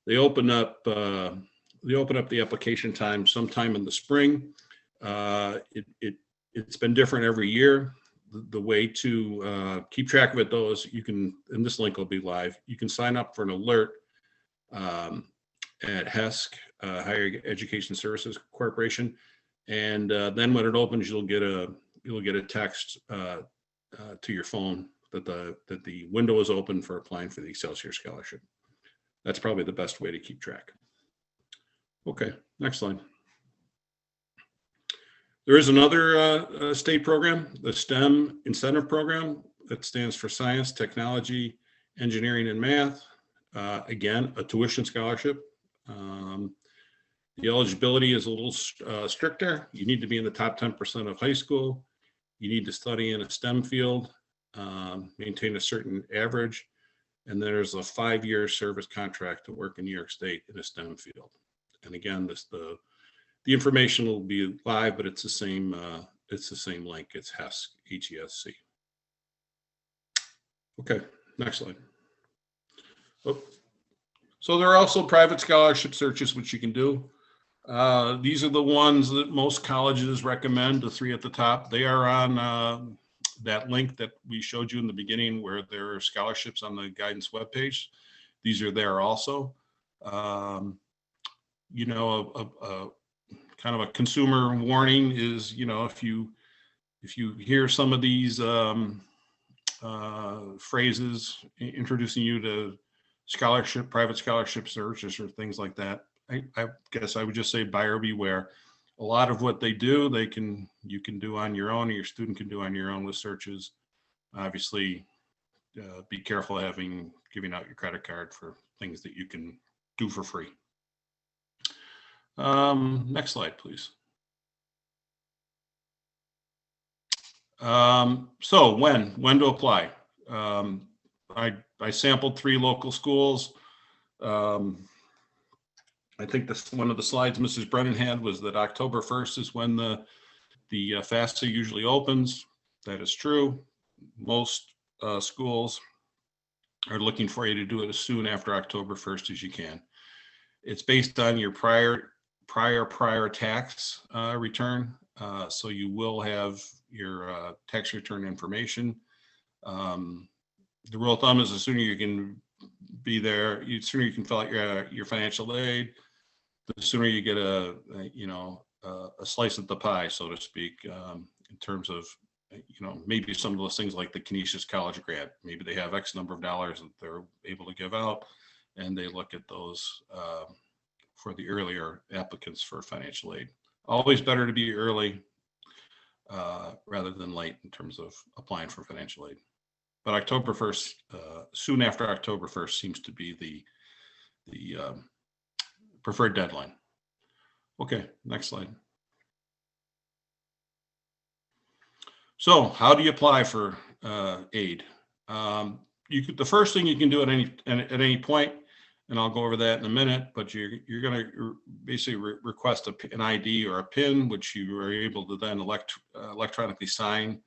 they open up the application time sometime in the spring. It's been different every year. The way to keep track of it, though, is you can, and this link will be live, you can sign up for an alert at HESC, Higher Education Services Corporation. And then when it opens, you'll get a text to your phone that the window is open for applying for the Excelsior Scholarship. That's probably the best way to keep track. Okay, next slide. There is another state program, the STEM Incentive Program, that stands for Science, Technology, Engineering, and Math. Again, a tuition scholarship. The eligibility is a little stricter. You need to be in the top 10% of high school. You need to study in a STEM field, maintain a certain average, and there's a 5-year service contract to work in New York State in a STEM field. And again, the information will be live, but it's the same link. It's HESC, HESC. Okay, next slide. Oh. So there are also private scholarship searches which you can do. These are the ones that most colleges recommend, the 3 at the top. They are on that link that we showed you in the beginning where there are scholarships on the guidance webpage. These are there also. You know, kind of a consumer warning is, you know, if you hear some of these phrases introducing you to private scholarship searches or things like that, I guess I would just say buyer beware. A lot of what they do, you can do on your own, or your student can do on your own with searches. Obviously, be careful giving out your credit card for things that you can do for free. Next slide, please. So when to apply? I sampled 3 local schools. I think one of the slides Mrs. Brennan had was that October 1st is when the FAFSA usually opens. That is true. Most schools are looking for you to do it as soon after October 1st as you can. It's based on your prior tax return. So you will have your tax return information. The rule of thumb is the sooner you can be there, the sooner you can fill out your financial aid, the sooner you get a slice of the pie, so to speak, in terms of, maybe some of those things like the Canisius College grant. Maybe they have X number of dollars that they're able to give out, and they look at those for the earlier applicants for financial aid. Always better to be early rather than late in terms of applying for financial aid. But October 1st, soon after October 1st seems to be the preferred deadline. Okay, next slide. So how do you apply for aid? The first thing you can do at any point, and I'll go over that in a minute, but you're going to basically request an ID or a PIN, which you are able to then electronically sign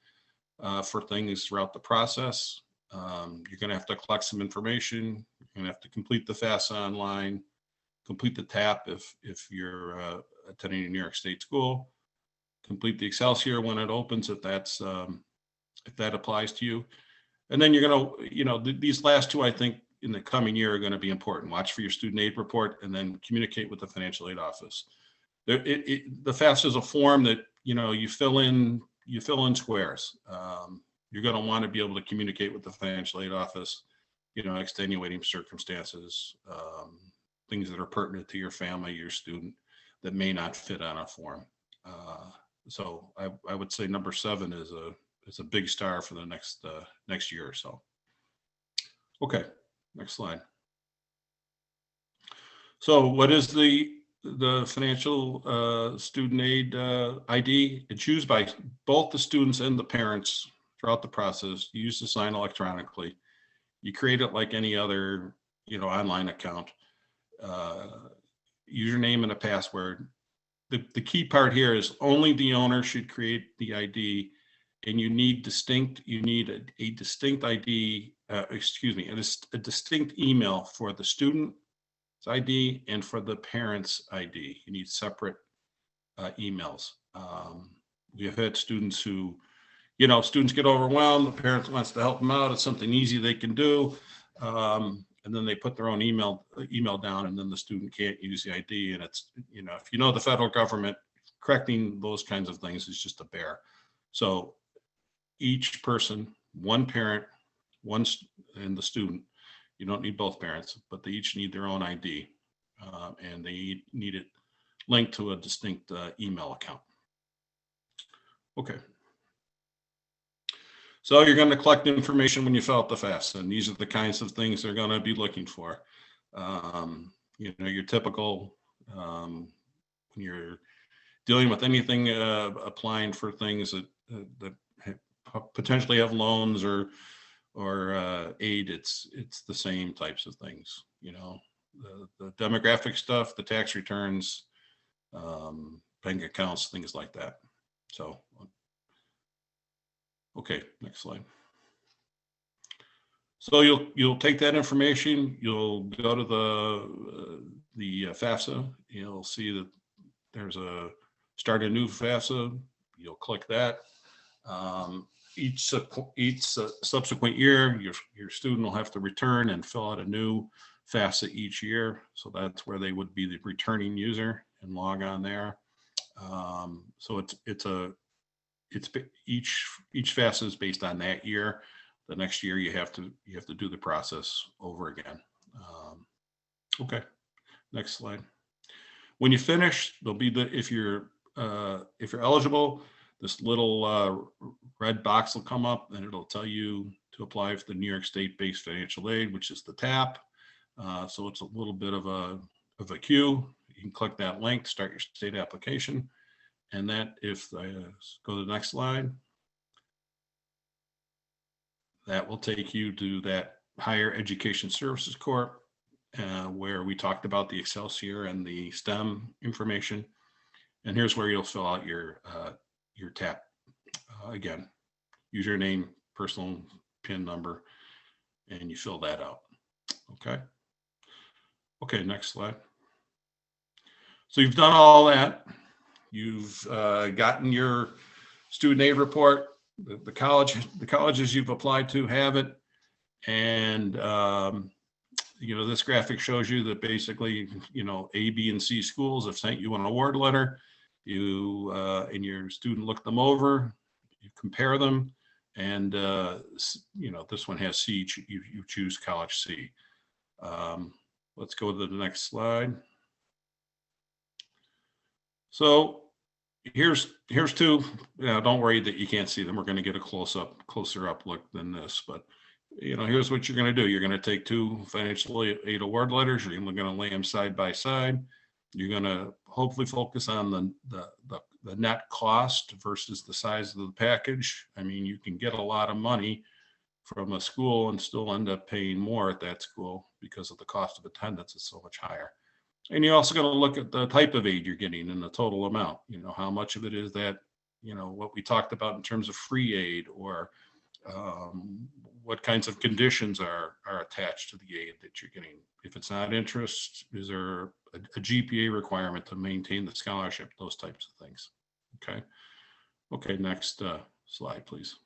for things throughout the process. You're going to have to collect some information. You're going to have to complete the FAFSA online, complete the TAP if you're attending a New York State school, complete the Excelsior when it opens if that applies to you. And then you're going to, these last two, I think, in the coming year are going to be important. Watch for your student aid report and then communicate with the financial aid office. The FAFSA is a form that, you fill in squares. You're going to want to be able to communicate with the financial aid office, extenuating circumstances, things that are pertinent to your family, your student that may not fit on a form. So I would say number 7 is a big star for the next year or so. Okay, next slide. So what is the financial student aid ID? It's used by both the students and the parents throughout the process. You use to sign electronically. You create it like any other online account. Username and a password. The key part here is only the owner should create the ID, and you need a distinct ID, a distinct email for the student's ID and for the parent's ID. You need separate emails. We have had students who, students get overwhelmed, the parent wants to help them out, it's something easy they can do. And then they put their own email down, and then the student can't use the ID. And it's, if the federal government, correcting those kinds of things is just a bear. So each person, one parent, and the student, you don't need both parents, but they each need their own ID, and they need it linked to a distinct email account. Okay. So you're going to collect information when you fill out the FAFSA, and these are the kinds of things they're going to be looking for. Your typical, when you're dealing with anything, applying for things that potentially have loans or aid, it's the same types of things. The demographic stuff, the tax returns, bank accounts, things like that. So. Okay, next slide. So you'll take that information, you'll go to the FAFSA, you'll see that there's a start a new FAFSA, you'll click that. Each subsequent year, your student will have to return and fill out a new FAFSA each year. So that's where they would be the returning user and log on there. So each FAFSA is based on that year. The next year you have to do the process over again. Okay, next slide. When you finish, there'll be if you're eligible, this little red box will come up, and it'll tell you to apply for the New York State-based financial aid, which is the TAP. So it's a little bit of a queue. You can click that link, start your state application. And that, if I go to the next slide, that will take you to that Higher Education Services Corp, where we talked about the Excelsior and the STEM information. And here's where you'll fill out your TAP. Again, username, personal PIN number, and you fill that out. Okay, next slide. So you've done all that. You've gotten your student aid report. The colleges you've applied to have it, and this graphic shows you that basically A, B, and C schools have sent you an award letter. You and your student look them over, you compare them, and this one has C. You choose college C. Let's go to the next slide. So here's two. Don't worry that you can't see them. We're going to get a closer up look than this. But here's what you're going to do. You're going to take two financial aid award letters. You're going to lay them side by side. You're going to hopefully focus on the the net cost versus the size of the package. I mean, you can get a lot of money from a school and still end up paying more at that school because of the cost of attendance is so much higher. And you're also going to look at the type of aid you're getting and the total amount. You know, how much of it is that, you know, what we talked about in terms of free aid, or what kinds of conditions are attached to the aid that you're getting. If it's not interest, is there a GPA requirement to maintain the scholarship? Those types of things. Okay. Okay. Next slide, please.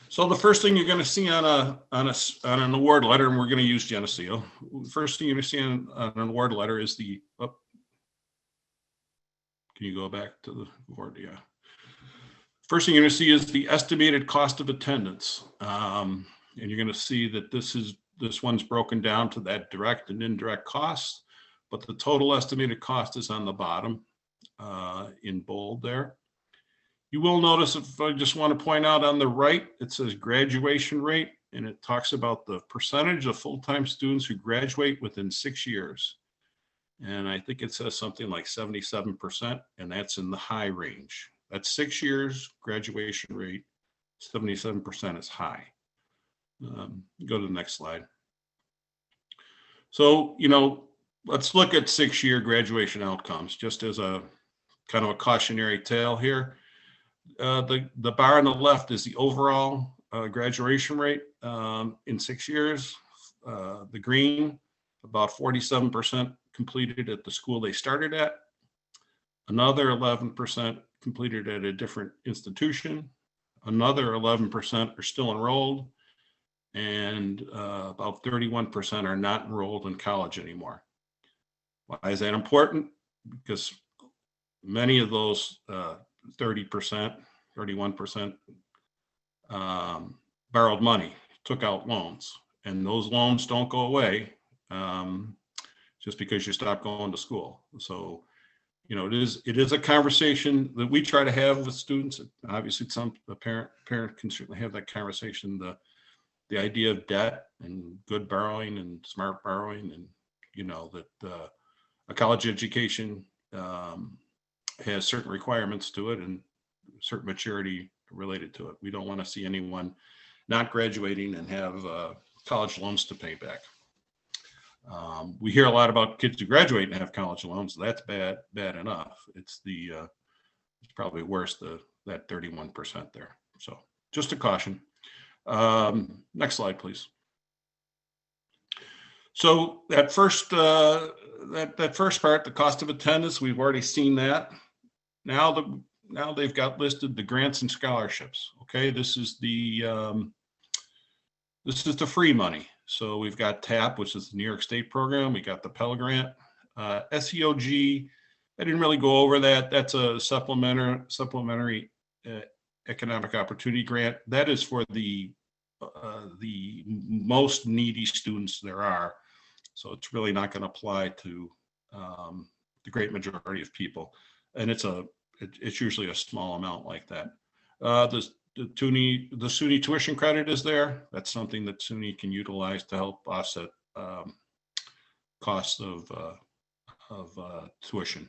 So the first thing you're going to see on an award letter, and we're going to use Geneseo. First thing you're going to see on an award letter is the. Oh, can you go back to the award? Yeah. First thing you're going to see is the estimated cost of attendance, and you're going to see that this one's broken down to that direct and indirect costs, but the total estimated cost is on the bottom in bold there. You will notice, if I just want to point out on the right, it says graduation rate, and it talks about the percentage of full-time students who graduate within 6 years. And I think it says something like 77%, and that's in the high range. That's 6 years graduation rate, 77% is high. Go to the next slide. So, you know, let's look at 6-year graduation outcomes just as a kind of a cautionary tale here. The bar on the left is the overall graduation rate in 6 years. The green, about 47% completed at the school they started at. Another 11% completed at a different institution. Another 11% are still enrolled. And about 31% are not enrolled in college anymore. Why is that important? Because many of those 30%, 31% borrowed money, took out loans, and those loans don't go away just because you stop going to school. So, you know, it is a conversation that we try to have with students. Obviously, the parent can certainly have that conversation. The idea of debt and good borrowing and smart borrowing, and you know that a college education has certain requirements to it and certain maturity related to it. We don't want to see anyone not graduating and have college loans to pay back. We hear a lot about kids who graduate and have college loans. That's bad enough. It's probably worse, that 31% there. So just a caution. Next slide, please. So that first part, the cost of attendance, we've already seen that. Now they've got listed the grants and scholarships. Okay, this is the free money. So we've got TAP, which is the New York State program. We got the Pell Grant, SEOG. I didn't really go over that. That's a supplementary economic opportunity grant. That is for the most needy students there are. So it's really not going to apply to the great majority of people. And it's usually a small amount like that. The SUNY tuition credit is there. That's something that SUNY can utilize to help offset costs of tuition.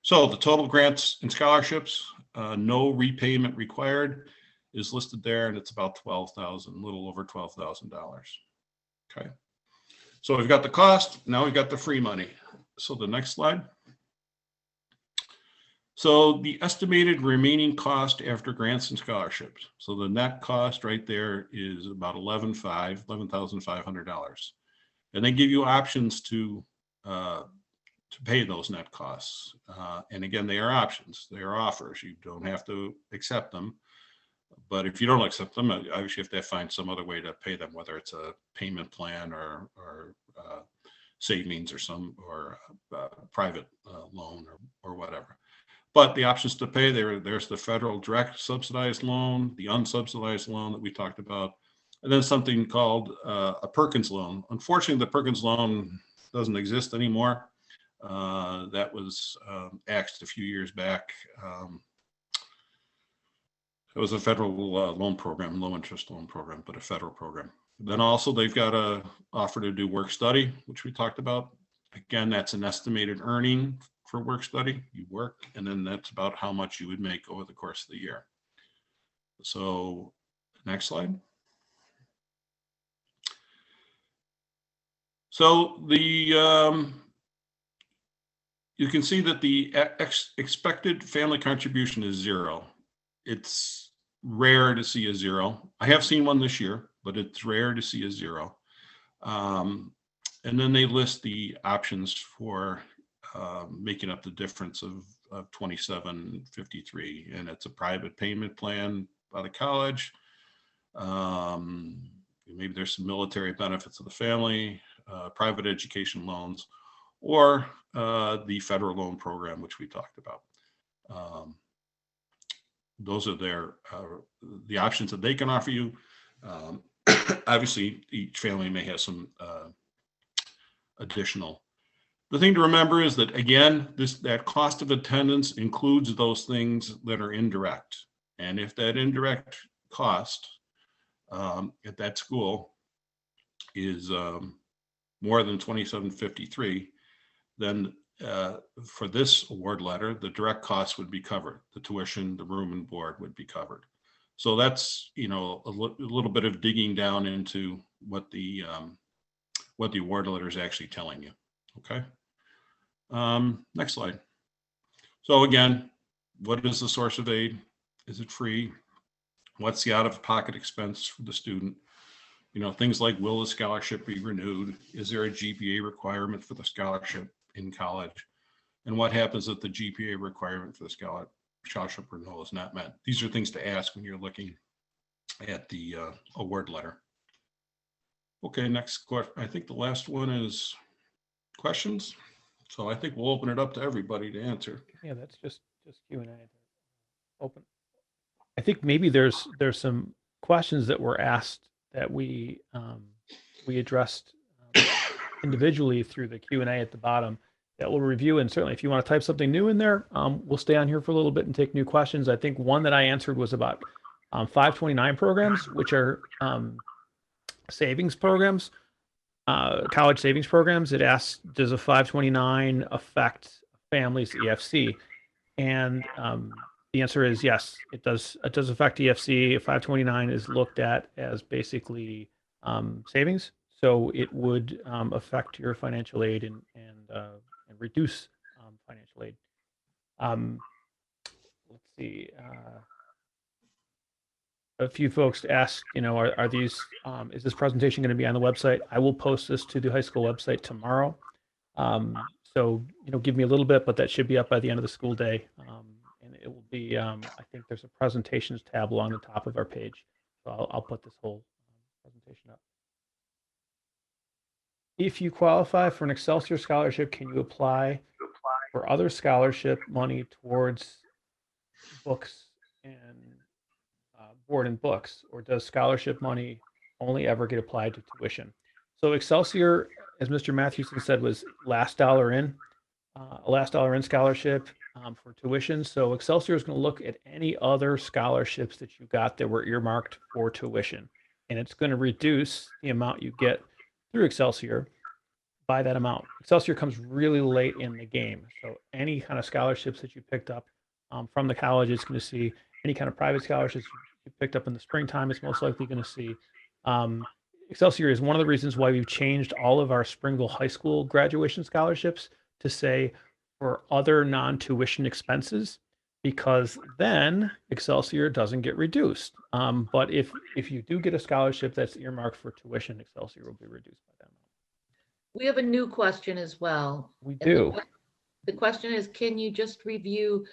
So the total grants and scholarships, no repayment required, is listed there, and it's about $12,000, a little over $12,000. Okay. So we've got the cost. Now we've got the free money. So the next slide. So the estimated remaining cost after grants and scholarships. So the net cost right there is about $11,500. And they give you options to pay those net costs. And again, they are options. They are offers. You don't have to accept them. But if you don't accept them, obviously you have to find some other way to pay them, whether it's a payment plan or savings or private loan or whatever. But the options to pay, there's the federal direct subsidized loan, the unsubsidized loan that we talked about, and then something called a Perkins loan. Unfortunately, the Perkins loan doesn't exist anymore. That was axed a few years back. It was a federal loan program, low interest loan program, but a federal program. Then also they've got an offer to do work study, which we talked about. Again, that's an estimated earning for work study, you work, and then that's about how much you would make over the course of the year. So next slide. So the you can see that the expected family contribution is 0. It's rare to see a 0. I have seen one this year, but it's rare to see a 0. And then they list the options for making up the difference of 2753, and it's a private payment plan by the college. Maybe there's some military benefits of the family, private education loans, or the federal loan program, which we talked about. Those are the options that they can offer you. Obviously, each family may have some additional. The thing to remember is that, again, that cost of attendance includes those things that are indirect. And if that indirect cost at that school is more than 2753, then for this award letter, the direct costs would be covered. The tuition, the room and board would be covered. So that's, a little bit of digging down into what the award letter is actually telling you. Okay. Next slide. So again, what is the source of aid? Is it free? What's the out-of-pocket expense for the student? Things like, will the scholarship be renewed? Is there a GPA requirement for the scholarship in college? And what happens if the GPA requirement for the scholarship renewal is not met? These are things to ask when you're looking at the award letter. Okay, next question. I think the last one is questions. So I think we'll open it up to everybody to answer. Yeah, that's just Q&A. Open. I think maybe there's some questions that were asked that we addressed individually through the Q&A at the bottom that we'll review. And certainly if you want to type something new in there, we'll stay on here for a little bit and take new questions. I think one that I answered was about 529 programs, which are savings programs, college savings programs. It asks, does a 529 affect families' EFC? And the answer is yes, it does. It does affect EFC. A 529 is looked at as basically savings, so it would affect your financial aid and reduce financial aid. Let's see. A few folks asked, are these? Is this presentation going to be on the website? I will post this to the high school website tomorrow. So give me a little bit, but that should be up by the end of the school day. And it will be, I think there's a presentations tab along the top of our page. So I'll put this whole presentation up. If you qualify for an Excelsior scholarship, can you apply for other scholarship money towards books and board and books, or does scholarship money only ever get applied to tuition? So Excelsior, as Mr. Matthewson said, was last dollar in, a last dollar in scholarship for tuition. So Excelsior is going to look at any other scholarships that you got that were earmarked for tuition, and it's going to reduce the amount you get through Excelsior by that amount. Excelsior comes really late in the game. So any kind of scholarships that you picked up from the college is going to see. Any kind of private scholarships you picked up in the springtime, it's most likely going to see. Excelsior is one of the reasons why we've changed all of our Springville High School graduation scholarships to say for other non-tuition expenses, because then Excelsior doesn't get reduced. But if you do get a scholarship that's earmarked for tuition, Excelsior will be reduced by that amount. We have a new question as well. We do. The question is, can you just review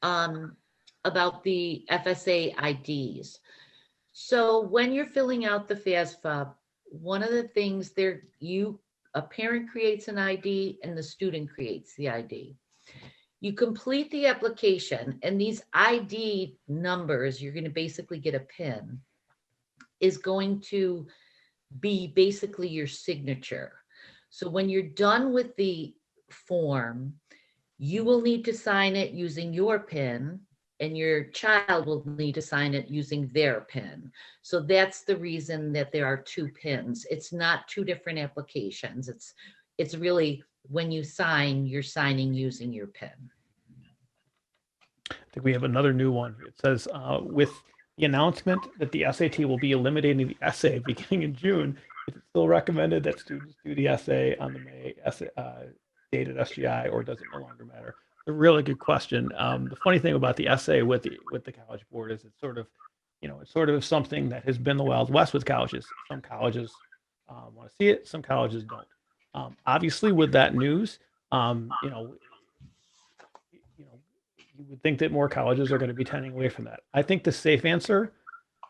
about the FSA IDs? So when you're filling out the FAFSA, one of the things there, a parent creates an ID and the student creates the ID. You complete the application, and these ID numbers, you're going to basically get a PIN, is going to be basically your signature. So when you're done with the form, you will need to sign it using your PIN, and your child will need to sign it using their PIN. So that's the reason that there are two PINs. It's not two different applications. It's it's really when you sign, you're signing using your pen. I think we have another new one. It says, with the announcement that the SAT will be eliminating the essay beginning in June, is it still recommended that students do the essay on the May essay, date at SGI, or does it no longer matter? A really good question. The funny thing about the essay with the College Board is it's sort of, it's sort of something that has been the Wild West with colleges. Some colleges want to see it, some colleges don't. Obviously, with that news, you would think that more colleges are going to be tending away from that. I think the safe answer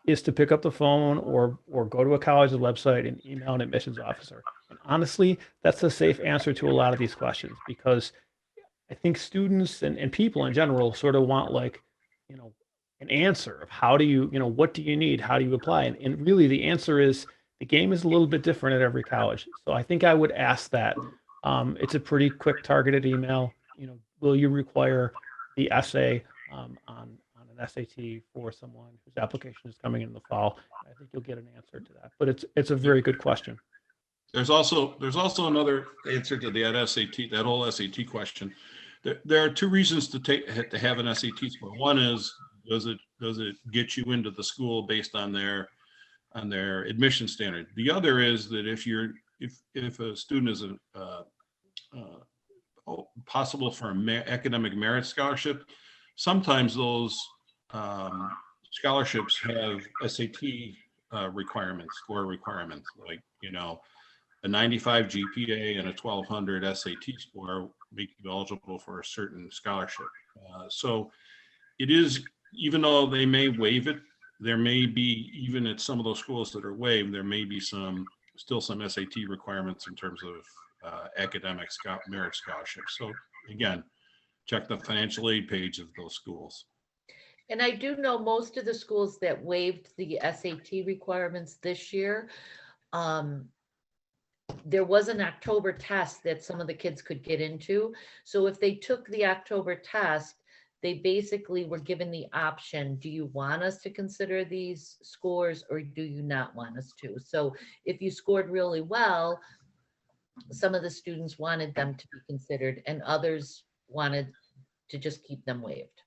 is to pick up the phone or go to a college's website and email an admissions officer. And honestly, that's the safe answer to a lot of these questions, because I think students and people in general sort of want, like, an answer of how do you, what do you need? How do you apply? And really the answer is the game is a little bit different at every college. So I think I would ask that. It's a pretty quick targeted email. Will you require the essay on an SAT for someone whose application is coming in the fall? I think you'll get an answer to that. But it's a very good question. There's also another answer to that SAT, that whole SAT question. There are two reasons to have an SAT score. One is, does it get you into the school based on their admission standard? The other is that if a student is possible for an academic merit scholarship, sometimes those scholarships have SAT score requirements, like, a 95 GPA and a 1200 SAT score make you eligible for a certain scholarship. So it is, even though they may waive it, there may be, even at some of those schools that are waived, there may be still some SAT requirements in terms of academic merit scholarships. So again, check the financial aid page of those schools. And I do know most of the schools that waived the SAT requirements this year, there was an October test that some of the kids could get into. So if they took the October test, they basically were given the option, do you want us to consider these scores or do you not want us to? So if you scored really well, some of the students wanted them to be considered and others wanted to just keep them waived.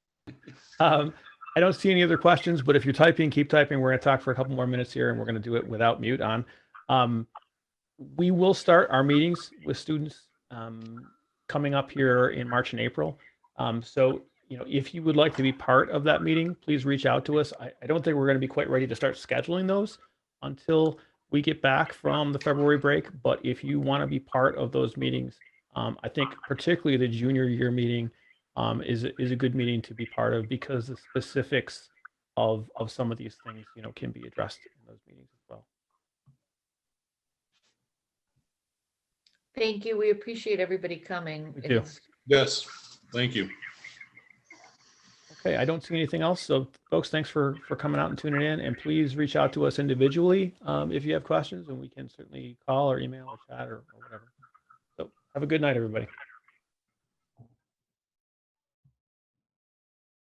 I don't see any other questions, but if you're typing, keep typing. We're going to talk for a couple more minutes here, and we're going to do it without mute on. We will start our meetings with students coming up here in March and April. So, if you would like to be part of that meeting, please reach out to us. I don't think we're going to be quite ready to start scheduling those until we get back from the February break. But if you want to be part of those meetings, I think particularly the junior year meeting is a good meeting to be part of, because the specifics of some of these things, can be addressed in those meetings as well. Thank you. We appreciate everybody coming. We do. Yes, thank you. Okay, I don't see anything else. So folks, thanks for coming out and tuning in, and please reach out to us individually if you have questions, and we can certainly call or email or chat or whatever. So have a good night, everybody.